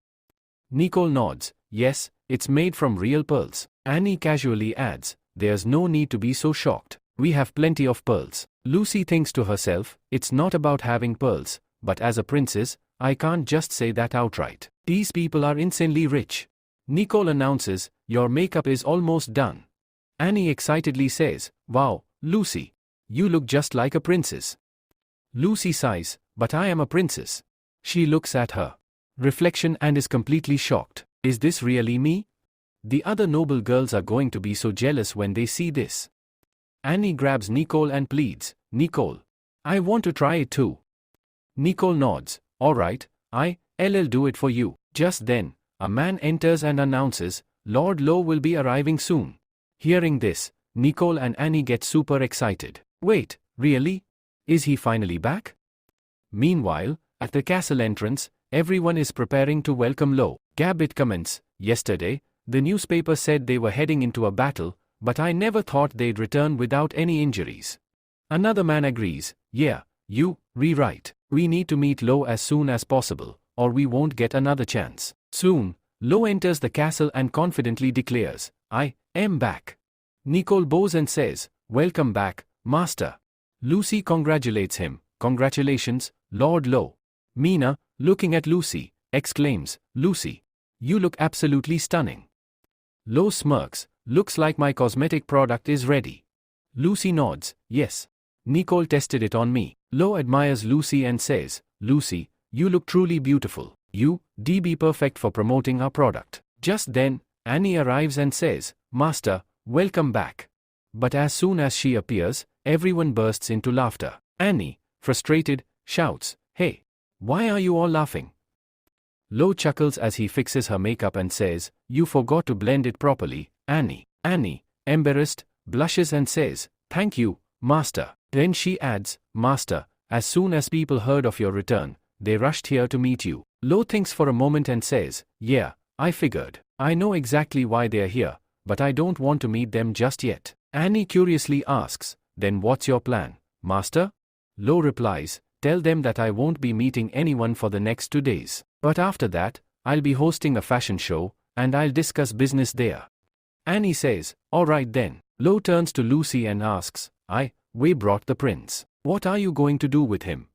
Nicole nods, yes, it's made from real pearls. Annie casually adds, there's no need to be so shocked. We have plenty of pearls. Lucy thinks to herself, it's not about having pearls, but as a princess, I can't just say that outright. These people are insanely rich. Nicole announces, your makeup is almost done. Annie excitedly says, wow, Lucy, you look just like a princess. Lucy sighs, but I am a princess. She looks at her reflection and is completely shocked. Is this really me? The other noble girls are going to be so jealous when they see this. Annie grabs Nicole and pleads, Nicole, I want to try it too. Nicole nods, alright, I'll do it for you. Just then, a man enters and announces, Lord Lo will be arriving soon. Hearing this, Nicole and Annie get super excited. Wait, really? Is he finally back? Meanwhile, at the castle entrance, everyone is preparing to welcome Lo. Gabit comments, yesterday, the newspaper said they were heading into a battle, but I never thought they'd return without any injuries. Another man agrees, yeah, you, rewrite. We need to meet Lo as soon as possible, or we won't get another chance. Soon, Lo enters the castle and confidently declares, I am back. Nicole bows and says, welcome back, master. Lucy congratulates him, congratulations, Lord Lo. Mina, looking at Lucy, exclaims, Lucy, you look absolutely stunning. Lo smirks, looks like my cosmetic product is ready. Lucy nods, yes. Nicole tested it on me. Lo admires Lucy and says, Lucy, you look truly beautiful. You'd be perfect for promoting our product. Just then, Annie arrives and says, Master, welcome back. But as soon as she appears, everyone bursts into laughter. Annie, frustrated, shouts, hey, why are you all laughing? Lo chuckles as he fixes her makeup and says, you forgot to blend it properly, Annie. Annie, embarrassed, blushes and says, thank you, master. Then she adds, master, as soon as people heard of your return, they rushed here to meet you. Lo thinks for a moment and says, yeah, I figured. I know exactly why they're here, but I don't want to meet them just yet. Annie curiously asks, then what's your plan, master? Lo replies, tell them that I won't be meeting anyone for the next 2 days. But after that, I'll be hosting a fashion show, and I'll discuss business there. Annie says, alright then. Lo turns to Lucy and asks, we brought the prince. What are you going to do with him?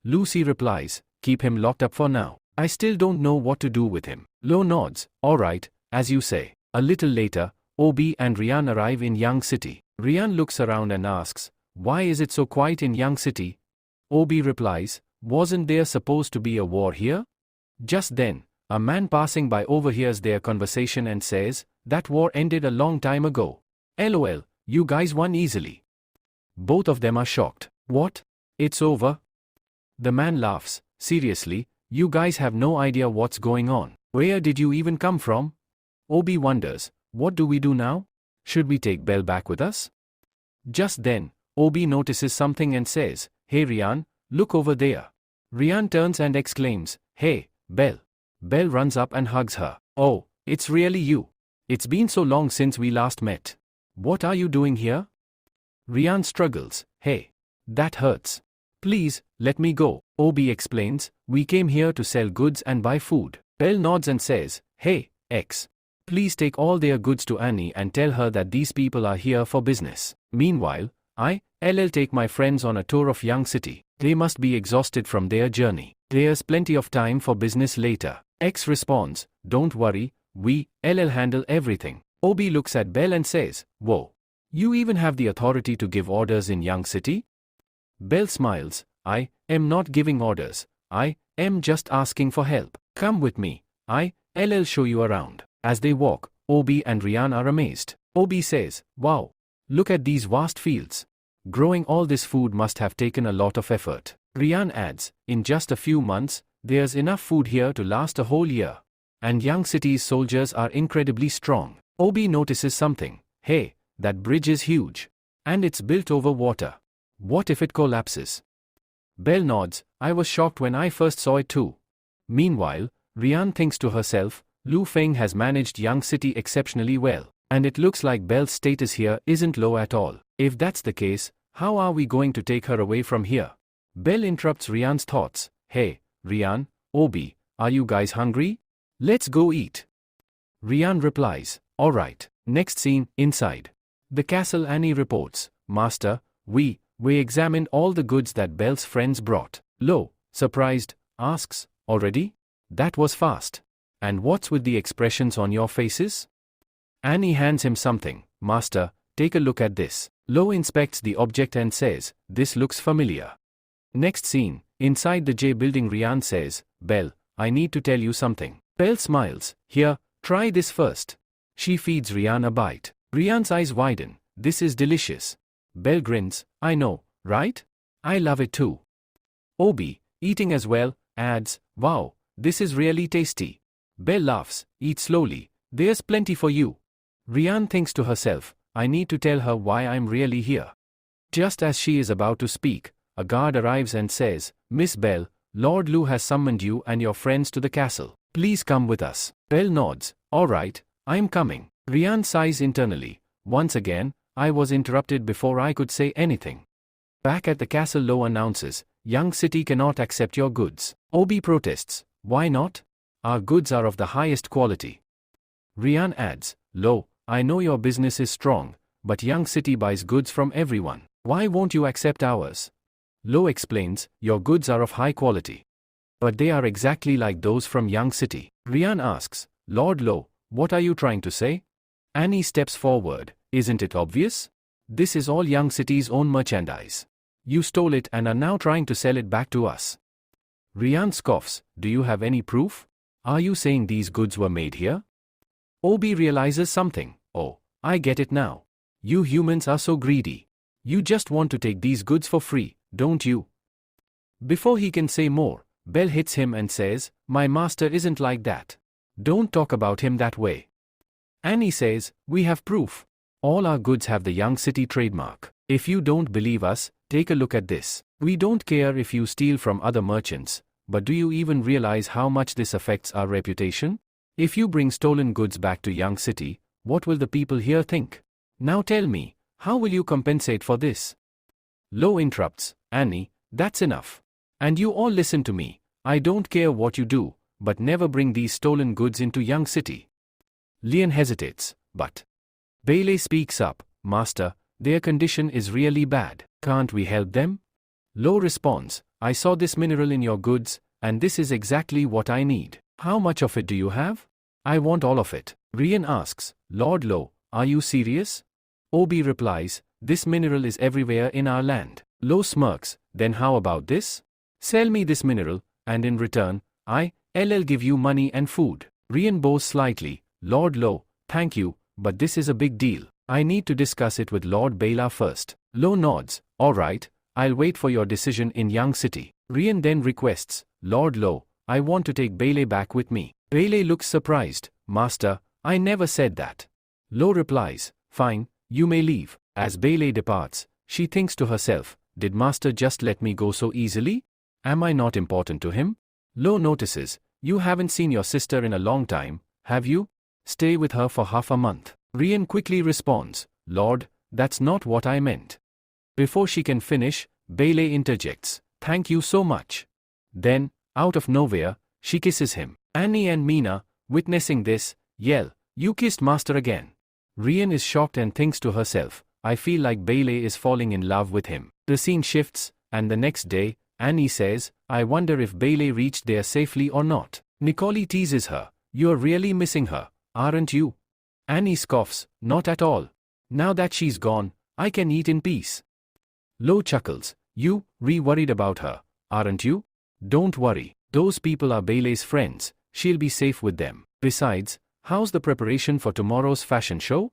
Lucy replies, keep him locked up for now. I still don't know what to do with him. Lo nods, alright, as you say. A little later, Obi and Rian arrive in Young City. Rian looks around and asks, why is it so quiet in Young City? Obi replies, wasn't there supposed to be a war here? Just then, a man passing by overhears their conversation and says, that war ended a long time ago. LOL, you guys won easily. Both of them are shocked. What? It's over? The man laughs, seriously, you guys have no idea what's going on. Where did you even come from? Obi wonders, what do we do now? Should we take Belle back with us? Just then, Obi notices something and says, hey Rian, look over there. Rian turns and exclaims, hey, Belle. Belle runs up and hugs her. Oh, it's really you. It's been so long since we last met. What are you doing here? Rian struggles, hey. That hurts. Please, let me go. Obi explains, we came here to sell goods and buy food. Belle nods and says, hey, X. Please take all their goods to Annie and tell her that these people are here for business. Meanwhile, I'll take my friends on a tour of Young City. They must be exhausted from their journey. There's plenty of time for business later. X responds, don't worry, I'll handle everything. Obi looks at Belle and says, whoa. You even have the authority to give orders in Young City? Belle smiles, I am not giving orders. I am just asking for help. Come with me. I'll show you around. As they walk, Obi and Rian are amazed. Obi says, wow. Look at these vast fields. Growing all this food must have taken a lot of effort. Rian adds, in just a few months, there's enough food here to last a whole year. And Young City's soldiers are incredibly strong. Obi notices something. Hey, that bridge is huge. And it's built over water. What if it collapses? Belle nods, I was shocked when I first saw it too. Meanwhile, Rian thinks to herself, Lu Feng has managed Young City exceptionally well. And it looks like Belle's status here isn't low at all. If that's the case, how are we going to take her away from here? Belle interrupts Rian's thoughts. Hey, Rian, Obi, are you guys hungry? Let's go eat. Rian replies, alright. Next scene, inside the castle. Annie reports, Master, we examined all the goods that Belle's friends brought. Lo, surprised, asks, already? That was fast. And what's with the expressions on your faces? Annie hands him something. Master, take a look at this. Lo inspects the object and says, this looks familiar. Next scene, inside the J building. Rian says, Belle, I need to tell you something. Belle smiles, here, try this first. She feeds Rian a bite. Rian's eyes widen, this is delicious. Belle grins, I know, right? I love it too. Obi, eating as well, adds, wow, this is really tasty. Belle laughs, eat slowly, there's plenty for you. Rian thinks to herself, I need to tell her why I'm really here. Just as she is about to speak, a guard arrives and says, Miss Belle, Lord Lu has summoned you and your friends to the castle. Please come with us. Belle nods. All right, I'm coming. Rian sighs internally. Once again, I was interrupted before I could say anything. Back at the castle, Lo announces, Young City cannot accept your goods. Obi protests. Why not? Our goods are of the highest quality. Rian adds, Lo, I know your business is strong, but Young City buys goods from everyone. Why won't you accept ours? Lo explains, your goods are of high quality. But they are exactly like those from Young City. Rian asks, Lord Lo, what are you trying to say? Annie steps forward. Isn't it obvious? This is all Young City's own merchandise. You stole it and are now trying to sell it back to us. Rian scoffs, do you have any proof? Are you saying these goods were made here? Obi realizes something. Oh, I get it now. You humans are so greedy. You just want to take these goods for free, don't you? Before he can say more, Belle hits him and says, my master isn't like that. Don't talk about him that way. Annie says, we have proof. All our goods have the Young City trademark. If you don't believe us, take a look at this. We don't care if you steal from other merchants, but do you even realize how much this affects our reputation? If you bring stolen goods back to Young City, what will the people here think? Now tell me, how will you compensate for this? Lo interrupts, Annie, that's enough. And you all listen to me. I don't care what you do, but never bring these stolen goods into Young City. Lian hesitates, but Bailey speaks up, Master, their condition is really bad. Can't we help them? Lo responds, I saw this mineral in your goods, and this is exactly what I need. How much of it do you have? I want all of it. Rian asks, Lord Lo, are you serious? Obi replies, this mineral is everywhere in our land. Lo smirks, then how about this? Sell me this mineral, and in return, I'll give you money and food. Rian bows slightly, Lord Lo, thank you, but this is a big deal. I need to discuss it with Lord Bela first. Lo nods, all right, I'll wait for your decision in Young City. Rian then requests, Lord Lo, I want to take Bailey back with me. Bailey looks surprised, Master, I never said that. Lo replies, fine, you may leave. As Bailey departs, she thinks to herself, did Master just let me go so easily? Am I not important to him? Lo notices, you haven't seen your sister in a long time, have you? Stay with her for half a month. Rian quickly responds, Lord, that's not what I meant. Before she can finish, Bailey interjects, thank you so much. Then, out of nowhere, she kisses him. Annie and Mina, witnessing this, yell, you kissed Master again. Rian is shocked and thinks to herself, I feel like Bailey is falling in love with him. The scene shifts, and the next day, Annie says, I wonder if Bailey reached there safely or not. Nicole teases her, you're really missing her, aren't you? Annie scoffs, not at all. Now that she's gone, I can eat in peace. Lo chuckles, you, worried about her, aren't you? Don't worry, those people are Bailey's friends, she'll be safe with them. Besides, how's the preparation for tomorrow's fashion show?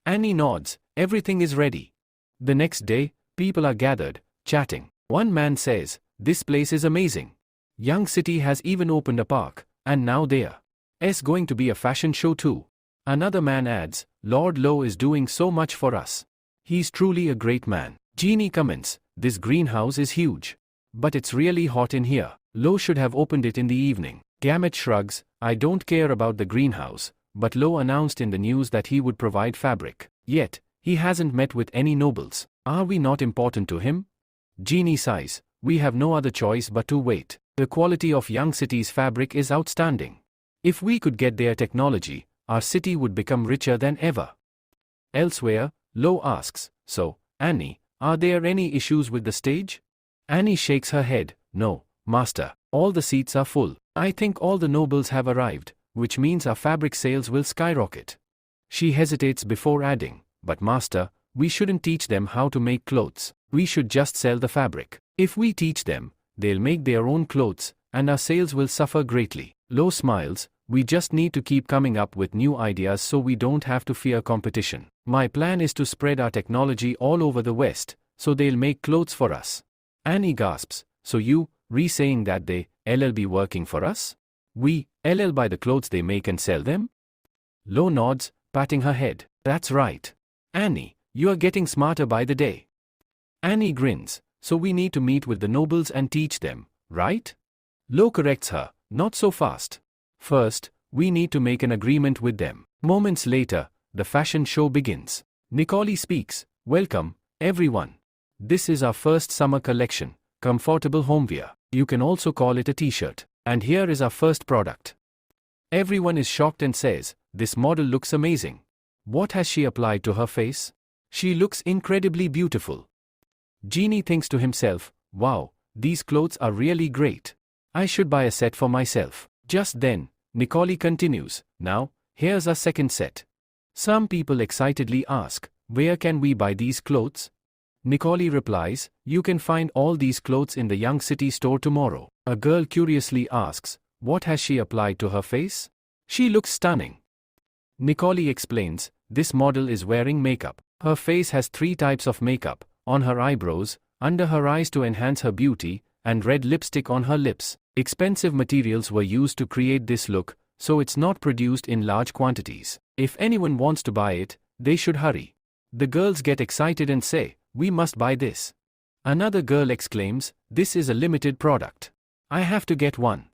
Annie nods, everything is ready. The next day, people are gathered, chatting. One man says, this place is amazing. Young City has even opened a park, and now there's going to be a fashion show too. Another man adds, Lord Lo is doing so much for us. He's truly a great man. Jeannie comments, this greenhouse is huge. But it's really hot in here. Lo should have opened it in the evening. Gamut shrugs, I don't care about the greenhouse, but Lo announced in the news that he would provide fabric. Yet, he hasn't met with any nobles. Are we not important to him? Jeannie sighs, we have no other choice but to wait. The quality of Young City's fabric is outstanding. If we could get their technology, our city would become richer than ever. Elsewhere, Lo asks, so, Annie, are there any issues with the stage? Annie shakes her head, no, Master, all the seats are full. I think all the nobles have arrived, which means our fabric sales will skyrocket. She hesitates before adding, but Master, we shouldn't teach them how to make clothes. We should just sell the fabric. If we teach them, they'll make their own clothes, and our sales will suffer greatly. Lo smiles, we just need to keep coming up with new ideas so we don't have to fear competition. My plan is to spread our technology all over the West, so they'll make clothes for us. Annie gasps, so you, saying that they'll be working for us? We'll buy the clothes they make and sell them? Lo nods, patting her head. That's right. Annie, you are getting smarter by the day. Annie grins, so we need to meet with the nobles and teach them, right? Lo corrects her, not so fast. First, we need to make an agreement with them. Moments later, the fashion show begins. Nicole speaks, "Welcome, everyone. This is our first summer collection, comfortable homewear. You can also call it a t-shirt. And here is our first product." Everyone is shocked and says, "This model looks amazing. What has she applied to her face? She looks incredibly beautiful." Genie thinks to himself, "Wow, these clothes are really great. I should buy a set for myself." Just then, Nicole continues, "Now, here's our second set." Some people excitedly ask, "Where can we buy these clothes?" Nicole replies, "You can find all these clothes in the Young City store tomorrow." A girl curiously asks, "What has she applied to her face? She looks stunning." Nicole explains, "This model is wearing makeup. Her face has 3 types of makeup, on her eyebrows, under her eyes to enhance her beauty, and red lipstick on her lips. Expensive materials were used to create this look, so it's not produced in large quantities. If anyone wants to buy it, they should hurry." The girls get excited and say, "We must buy this." Another girl exclaims, "This is a limited product. I have to get one."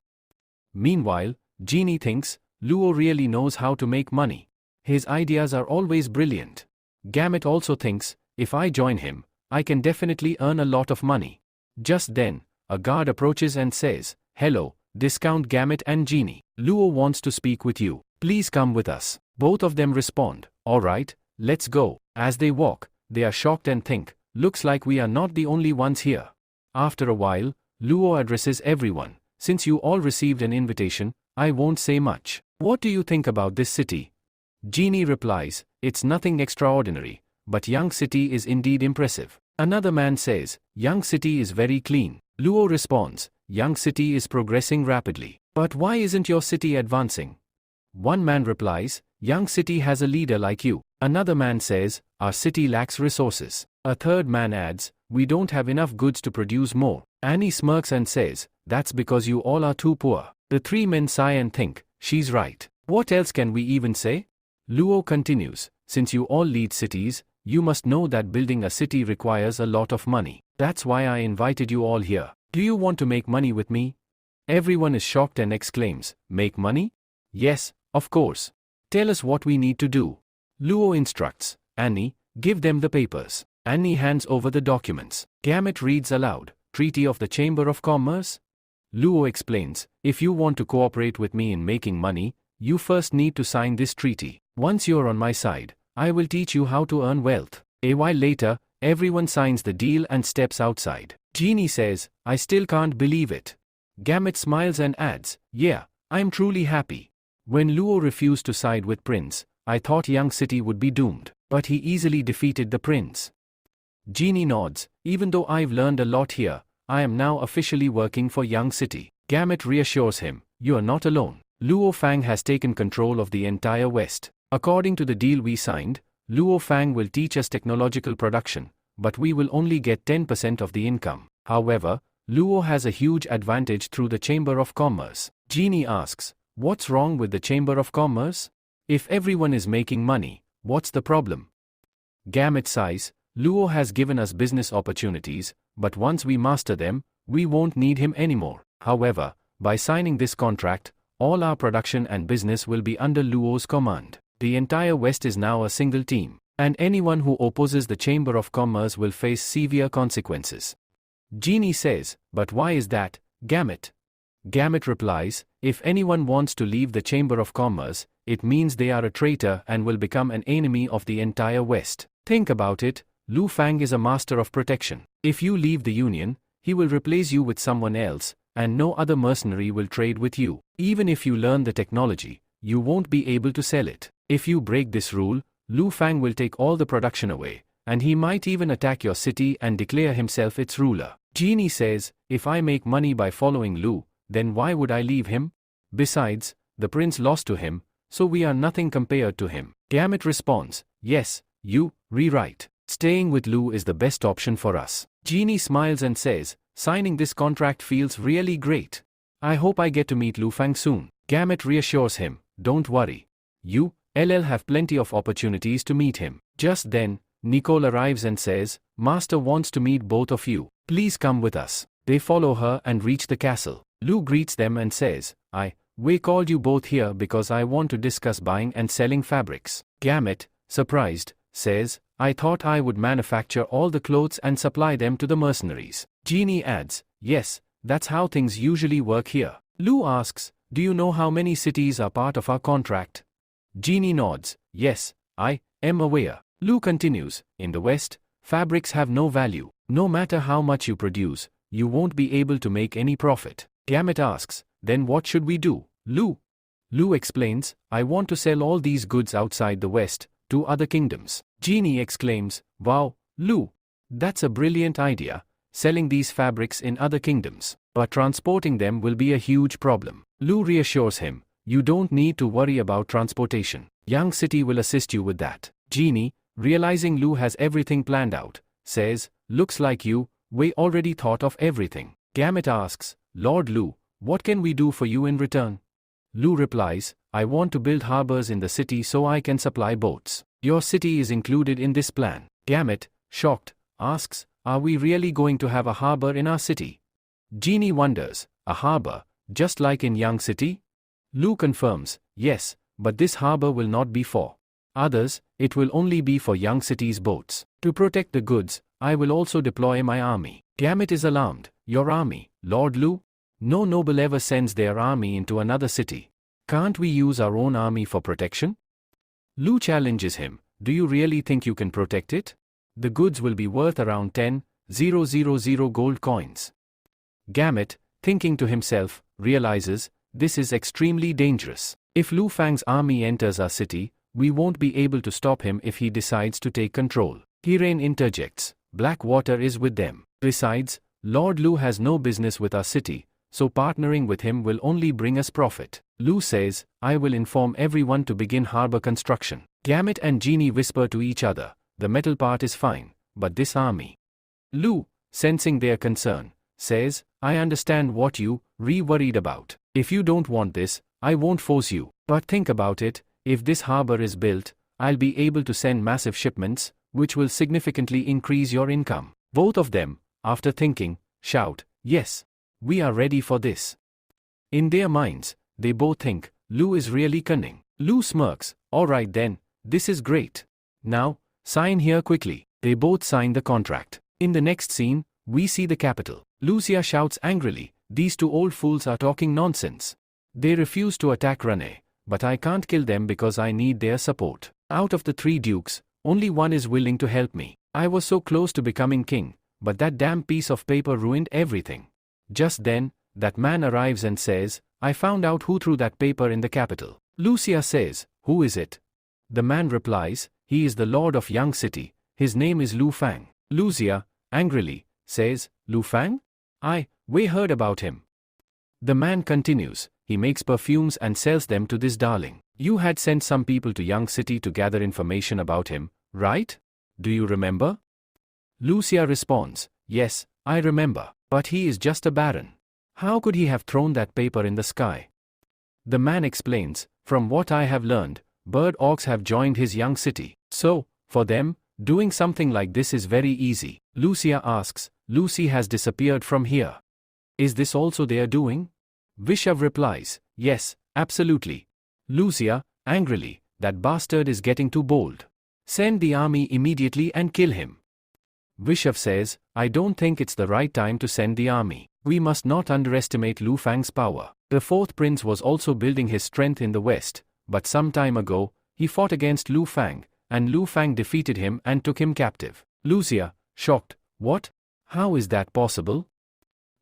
Meanwhile, Genie thinks, Luo really knows how to make money. His ideas are always brilliant. Gamut also thinks, if I join him, I can definitely earn a lot of money. Just then, a guard approaches and says, "Hello, Discount Gamut and Genie. Luo wants to speak with you. Please come with us." Both of them respond, "All right, let's go." As they walk, they are shocked and think, "Looks like we are not the only ones here." After a while, Luo addresses everyone, "Since you all received an invitation, I won't say much. What do you think about this city?" Genie replies, "It's nothing extraordinary, but Young City is indeed impressive." Another man says, "Young City is very clean." Luo responds, "Young City is progressing rapidly. But why isn't your city advancing?" One man replies, "Young City has a leader like you." Another man says, "Our city lacks resources." A third man adds, "We don't have enough goods to produce more." Annie smirks and says, "That's because you all are too poor." The 3 men sigh and think, "She's right. What else can we even say?" Luo continues, "Since you all lead cities, you must know that building a city requires a lot of money. That's why I invited you all here. Do you want to make money with me?" Everyone is shocked and exclaims, "Make money? Yes, of course. Tell us what we need to do." Luo instructs, "Annie, give them the papers." Annie hands over the documents. Gamut reads aloud, "Treaty of the Chamber of Commerce?" Luo explains, "If you want to cooperate with me in making money, you first need to sign this treaty. Once you're on my side, I will teach you how to earn wealth." A while later, everyone signs the deal and steps outside. Genie says, "I still can't believe it." Gamut smiles and adds, "Yeah, I'm truly happy." When Luo refused to side with Prince, I thought Young City would be doomed, but he easily defeated the prince. Genie nods, "Even though I've learned a lot here, I am now officially working for Young City." Gamut reassures him, "You are not alone. Luo Fang has taken control of the entire West. According to the deal we signed, Luo Fang will teach us technological production, but we will only get 10% of the income. However, Luo has a huge advantage through the Chamber of Commerce." Genie asks, "What's wrong with the Chamber of Commerce? If everyone is making money, what's the problem?" Gamut sighs, "Luo has given us business opportunities, but once we master them, we won't need him anymore. However, by signing this contract, all our production and business will be under Luo's command. The entire West is now a single team, and anyone who opposes the Chamber of Commerce will face severe consequences." Genie says, "But why is that, Gamut?" Gamut replies, "If anyone wants to leave the Chamber of Commerce, it means they are a traitor and will become an enemy of the entire West. Think about it, Lu Fang is a master of protection. If you leave the Union, he will replace you with someone else, and no other mercenary will trade with you. Even if you learn the technology, you won't be able to sell it. If you break this rule, Lu Fang will take all the production away, and he might even attack your city and declare himself its ruler." Genie says, "If I make money by following Lu, then why would I leave him? Besides, the prince lost to him, so we are nothing compared to him." Gamut responds, "Yes, you, rewrite. Staying with Lu is the best option for us." Genie smiles and says, "Signing this contract feels really great. I hope I get to meet Lu Fang soon." Gamut reassures him, "Don't worry. You, LL have plenty of opportunities to meet him." Just then, Nicole arrives and says, "Master wants to meet both of you. Please come with us." They follow her and reach the castle. Lu greets them and says, we called you both here because I want to discuss buying and selling fabrics. Gamut, surprised, says, I thought I would manufacture all the clothes and supply them to the mercenaries. Genie adds, yes, that's how things usually work here. Lu asks, do you know how many cities are part of our contract? Genie nods, yes, I am aware. Lu continues, in the West, fabrics have no value. No matter how much you produce, you won't be able to make any profit. Gamut asks, then what should we do, Lu? Lu explains, I want to sell all these goods outside the West, to other kingdoms. Genie exclaims, wow, Lu, that's a brilliant idea, selling these fabrics in other kingdoms. But transporting them will be a huge problem. Lu reassures him, you don't need to worry about transportation. Yang City will assist you with that. Genie, realizing Lu has everything planned out, says, looks like we already thought of everything. Gamut asks, Lord Lu, what can we do for you in return? Lu replies, I want to build harbors in the city so I can supply boats. Your city is included in this plan. Gamut, shocked, asks, are we really going to have a harbor in our city? Genie wonders, a harbor, just like in Yang City? Lu confirms, yes, but this harbor will not be for others, it will only be for Yang City's boats. To protect the goods, I will also deploy my army. Gamut is alarmed, your army, Lord Lu? No noble ever sends their army into another city. Can't we use our own army for protection? Lu challenges him, do you really think you can protect it? The goods will be worth around 10,000 gold coins. Gamut, thinking to himself, realizes, this is extremely dangerous. If Lu Fang's army enters our city, we won't be able to stop him if he decides to take control. Hiren interjects, Blackwater is with them. Besides, Lord Lu has no business with our city, so partnering with him will only bring us profit. Lu says, I will inform everyone to begin harbor construction. Gamut and Genie whisper to each other, the metal part is fine, but this army. Lu, sensing their concern, says, I understand what you worried about. If you don't want this, I won't force you. But think about it, if this harbor is built, I'll be able to send massive shipments, which will significantly increase your income. Both of them, after thinking, shout, yes, we are ready for this. In their minds, they both think, Lu is really cunning. Lu smirks, alright then, this is great. Now, sign here quickly. They both sign the contract. In the next scene, we see the capital. Lucia shouts angrily, these two old fools are talking nonsense. They refuse to attack Rene, but I can't kill them because I need their support. Out of the 3 dukes, only one is willing to help me. I was so close to becoming king, but that damn piece of paper ruined everything. Just then, that man arrives and says, I found out who threw that paper in the capital. Lucia says, who is it? The man replies, he is the lord of Yang City, his name is Lu Fang. Lucia, angrily, says, Lu Fang? We heard about him. The man continues, he makes perfumes and sells them to this darling. You had sent some people to Yang City to gather information about him, right? Do you remember? Lucia responds, yes, I remember, but he is just a baron. How could he have thrown that paper in the sky? The man explains, from what I have learned, bird orcs have joined his Yang City. So, for them, doing something like this is very easy. Lucia asks, Lucy has disappeared from here. Is this also their doing? Vishav replies, yes, absolutely. Lucia, angrily, that bastard is getting too bold. Send the army immediately and kill him. Vishav says, I don't think it's the right time to send the army. We must not underestimate Lu Fang's power. The 4th prince was also building his strength in the west, but some time ago, he fought against Lu Fang, and Lu Fang defeated him and took him captive. Lucia, shocked, what? How is that possible?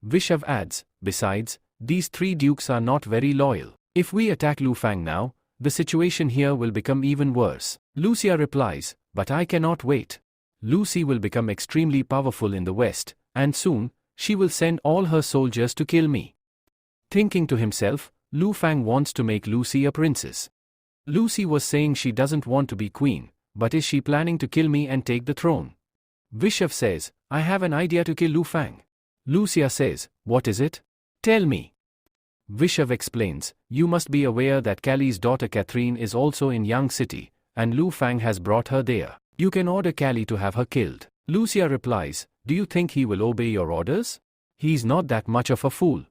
Vishav adds, besides, these 3 dukes are not very loyal. If we attack Lu Fang now, the situation here will become even worse. Lucia replies, but I cannot wait. Lucy will become extremely powerful in the west, and soon, she will send all her soldiers to kill me. Thinking to himself, Lu Fang wants to make Lucy a princess. Lucy was saying she doesn't want to be queen, but is she planning to kill me and take the throne? Vishav says, I have an idea to kill Lu Fang. Lucia says, what is it? Tell me. Vishav explains, you must be aware that Kali's daughter Catherine is also in Yang City, and Lu Fang has brought her there. You can order Kali to have her killed. Lucia replies, do you think he will obey your orders? He's not that much of a fool.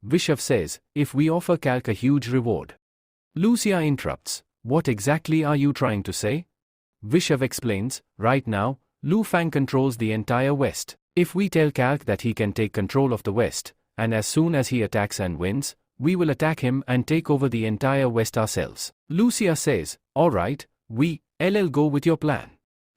Vishav says, if we offer Kalk a huge reward. Lucia interrupts, what exactly are you trying to say? Vishav explains, right now, Lu Fang controls the entire West. If we tell Kalk that he can take control of the West, and as soon as he attacks and wins, we will attack him and take over the entire West ourselves. Lucia says, alright, we'll go with your plan.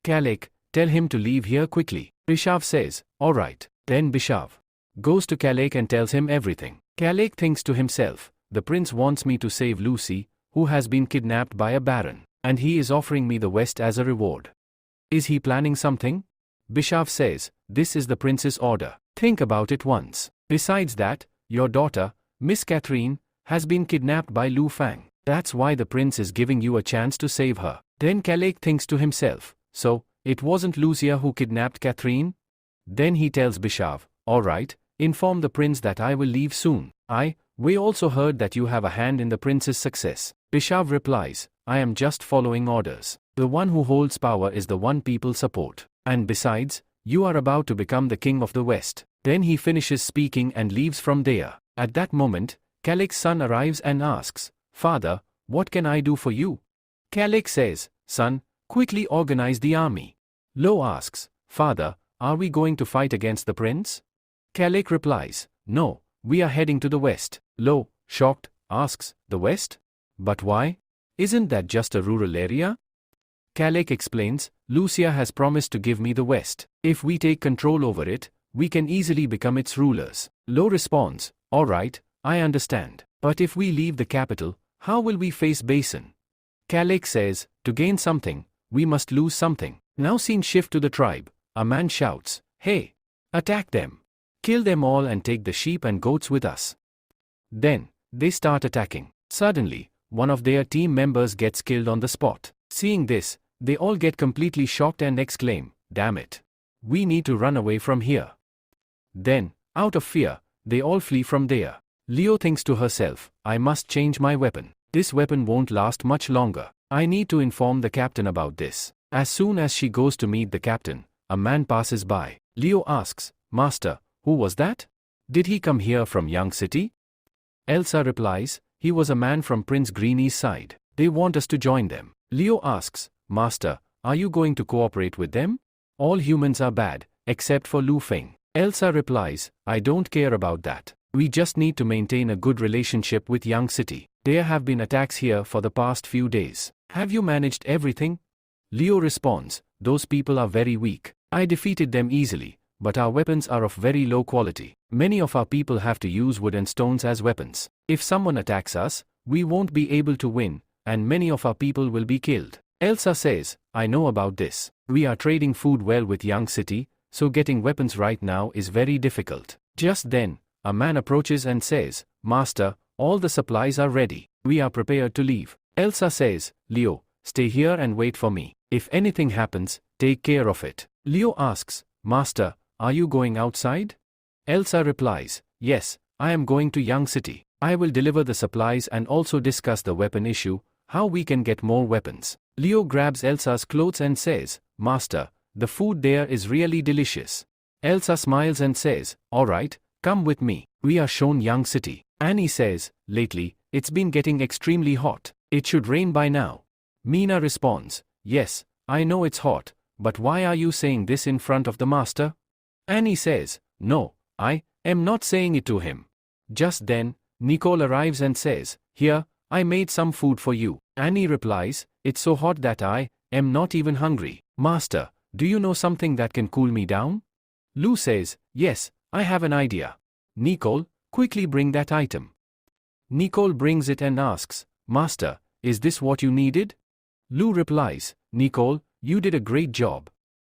Kalk, tell him to leave here quickly. Bishav says, alright. Then Bishav goes to Kalk and tells him everything. Kalk thinks to himself, the prince wants me to save Lucy, who has been kidnapped by a baron, and he is offering me the West as a reward. Is he planning something? Bishav says, this is the prince's order. Think about it once. Besides that, your daughter, Miss Catherine, has been kidnapped by Lu Fang. That's why the prince is giving you a chance to save her. Then Kalk thinks to himself, so, it wasn't Lucia who kidnapped Catherine? Then he tells Bishav, alright, inform the prince that I will leave soon. We also heard that you have a hand in the prince's success. Bishav replies, I am just following orders. The one who holds power is the one people support. And besides, you are about to become the king of the West. Then he finishes speaking and leaves from there. At that moment, Kalk's son arrives and asks, Father, what can I do for you? Kalk says, son, quickly organize the army. Lo asks, Father, are we going to fight against the prince? Kalk replies, no, we are heading to the West. Lo, shocked, asks, the West? But why? Isn't that just a rural area? Kalk explains, Lucia has promised to give me the West. If we take control over it, we can easily become its rulers. Lo responds, alright, I understand. But if we leave the capital, how will we face Basin? Kalk says, to gain something, we must lose something. Now scene shift to the tribe. A man shouts, hey, attack them. Kill them all and take the sheep and goats with us. Then, they start attacking. Suddenly, one of their team members gets killed on the spot. Seeing this, they all get completely shocked and exclaim, damn it. We need to run away from here. Then, out of fear, they all flee from there. Leo thinks to herself, I must change my weapon. This weapon won't last much longer. I need to inform the captain about this. As soon as she goes to meet the captain, a man passes by. Leo asks, Master, who was that? Did he come here from Young City? Elsa replies, he was a man from Prince Greeny's side. They want us to join them. Leo asks, Master, are you going to cooperate with them? All humans are bad, except for Lu Feng. Elsa replies, I don't care about that. We just need to maintain a good relationship with Young City. There have been attacks here for the past few days. Have you managed everything? Leo responds, those people are very weak. I defeated them easily, but our weapons are of very low quality. Many of our people have to use wood and stones as weapons. If someone attacks us, we won't be able to win, and many of our people will be killed. Elsa says, I know about this. We are trading food well with Young City, so getting weapons right now is very difficult. Just then, a man approaches and says, Master, all the supplies are ready. We are prepared to leave. Elsa says, Leo, stay here and wait for me. If anything happens, take care of it. Leo asks, Master, are you going outside? Elsa replies, yes, I am going to Young City. I will deliver the supplies and also discuss the weapon issue, how we can get more weapons. Leo grabs Elsa's clothes and says, Master, the food there is really delicious. Elsa smiles and says, alright, come with me. We are shown Young City. Annie says, lately, it's been getting extremely hot. It should rain by now. Meena responds, yes, I know it's hot, but why are you saying this in front of the master? Annie says, no, I am not saying it to him. Just then, Nicole arrives and says, here, I made some food for you. Annie replies, it's so hot that I am not even hungry. Master, do you know something that can cool me down? Lou says, yes, I have an idea. Nicole, quickly bring that item. Nicole brings it and asks, Master, is this what you needed? Lou replies, Nicole, you did a great job.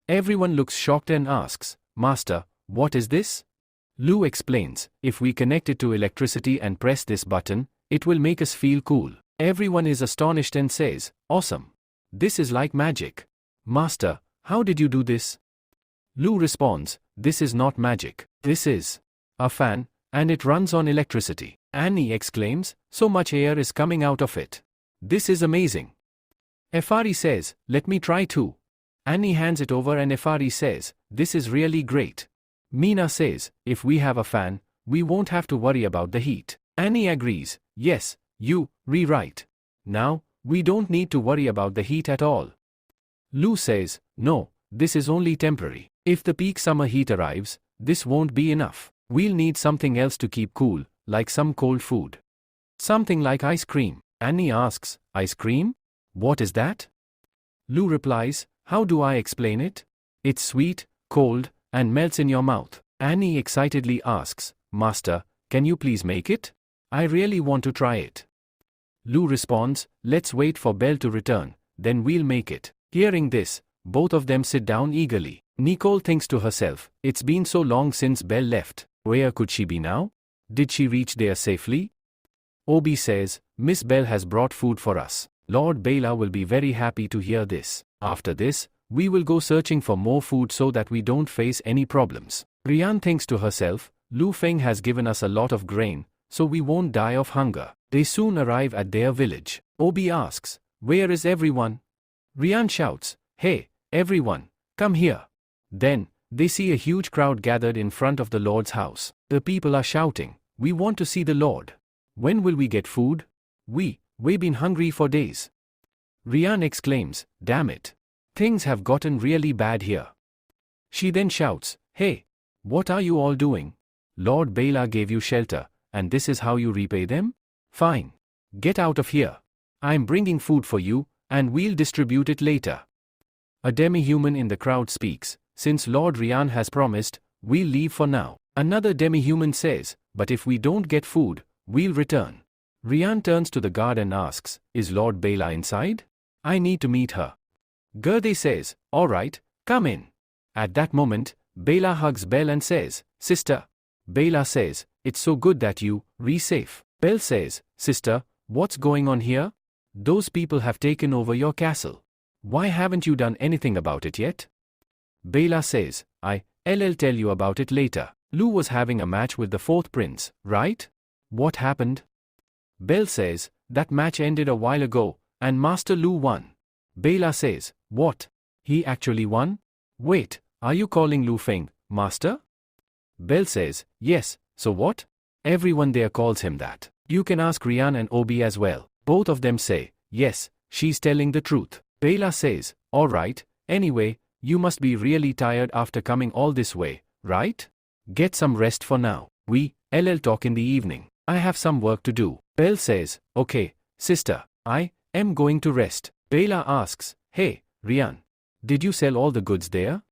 Everyone looks shocked and asks, Master, what is this? Lou explains, if we connect it to electricity and press this button, it will make us feel cool. Everyone is astonished and says, awesome. This is like magic. Master, how did you do this? Lou responds, this is not magic. This is a fan, and it runs on electricity. Annie exclaims, so much air is coming out of it. This is amazing. Efari says, let me try too. Annie hands it over and Efari says, this is really great. Mina says, if we have a fan, we won't have to worry about the heat. Annie agrees, yes, you, rewrite. Now, we don't need to worry about the heat at all. Lou says, no, this is only temporary. If the peak summer heat arrives, this won't be enough. We'll need something else to keep cool, like some cold food. Something like ice cream. Annie asks, ice cream? What is that? Lou replies, how do I explain it? It's sweet, cold, and melts in your mouth. Annie excitedly asks, Master, can you please make it? I really want to try it. Lou responds, let's wait for Belle to return, then we'll make it. Hearing this, both of them sit down eagerly. Nicole thinks to herself, it's been so long since Belle left. Where could she be now? Did she reach there safely? Obi says, Miss Belle has brought food for us. Lord Bela will be very happy to hear this. After this, we will go searching for more food so that we don't face any problems. Rian thinks to herself, Lu Feng has given us a lot of grain, so we won't die of hunger. They soon arrive at their village. Obi asks, where is everyone? Rian shouts, hey, everyone, come here. Then, they see a huge crowd gathered in front of the Lord's house. The people are shouting, we want to see the Lord. When will we get food? We've been hungry for days. Rian exclaims, damn it. Things have gotten really bad here. She then shouts, hey, what are you all doing? Lord Bela gave you shelter, and this is how you repay them? Fine. Get out of here. I'm bringing food for you, and we'll distribute it later. A demi-human in the crowd speaks, since Lord Rian has promised, we'll leave for now. Another demi-human says, but if we don't get food, we'll return. Rian turns to the guard and asks, is Lord Bela inside? I need to meet her. Gerde says, all right, come in. At that moment, Bela hugs Belle and says, sister. Bela says, it's so good that you, safe. Belle says, sister, what's going on here? Those people have taken over your castle. Why haven't you done anything about it yet? Bela says, I'll tell you about it later. Lu was having a match with the fourth prince, right? What happened? Belle says, that match ended a while ago, and Master Lu won. Bela says, what? He actually won? Wait, are you calling Lu Feng, Master? Belle says, yes, so what? Everyone there calls him that. You can ask Rian and Obi as well. Both of them say, yes, she's telling the truth. Bela says, alright, anyway, you must be really tired after coming all this way, right? Get some rest for now. We'll talk in the evening. I have some work to do. Belle says, okay, sister, I am going to rest. Bela asks, hey, Rian, did you sell all the goods there?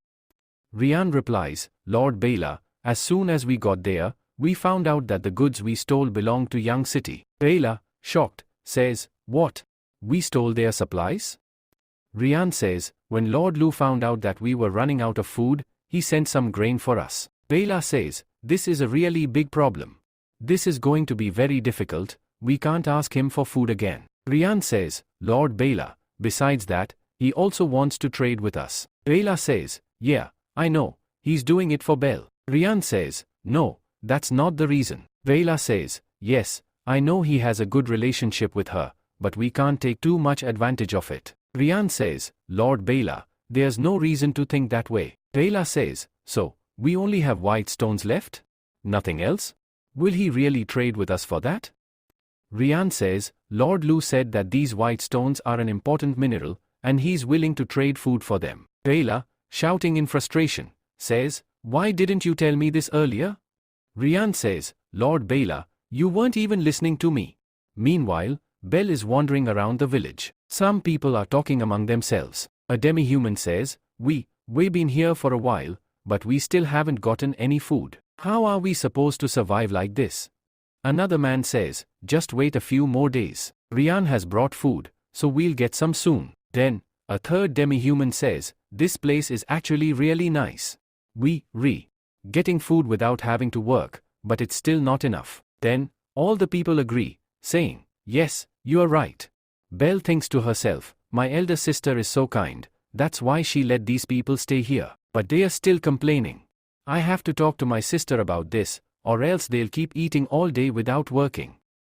Rian replies, Lord Bela, as soon as we got there, we found out that the goods we stole belonged to Young City. Bela, shocked, says, what? We stole their supplies? Rian says, when Lord Lu found out that we were running out of food, he sent some grain for us. Bela says, this is a really big problem. This is going to be very difficult, we can't ask him for food again. Rian says, Lord Bela, besides that, he also wants to trade with us. Bela says, yeah, I know, he's doing it for Belle. Rian says, no, that's not the reason. Bela says, yes, I know he has a good relationship with her, but we can't take too much advantage of it. Rian says, Lord Bela, there's no reason to think that way. Bela says, so, we only have white stones left? Nothing else? Will he really trade with us for that? Rian says, Lord Lu said that these white stones are an important mineral, and he's willing to trade food for them. Bela, shouting in frustration, says, why didn't you tell me this earlier? Rian says, Lord Bela, you weren't even listening to me. Meanwhile, Belle is wandering around the village. Some people are talking among themselves. A demi-human says, we've been here for a while, but we still haven't gotten any food. How are we supposed to survive like this? Another man says, just wait a few more days. Rian has brought food, so we'll get some soon. Then, a third demi-human says, this place is actually really nice. Getting food without having to work, but it's still not enough. Then, all the people agree, saying, yes, you are right. Belle thinks to herself, my elder sister is so kind, that's why she let these people stay here. But they are still complaining. I have to talk to my sister about this, or else they'll keep eating all day without working.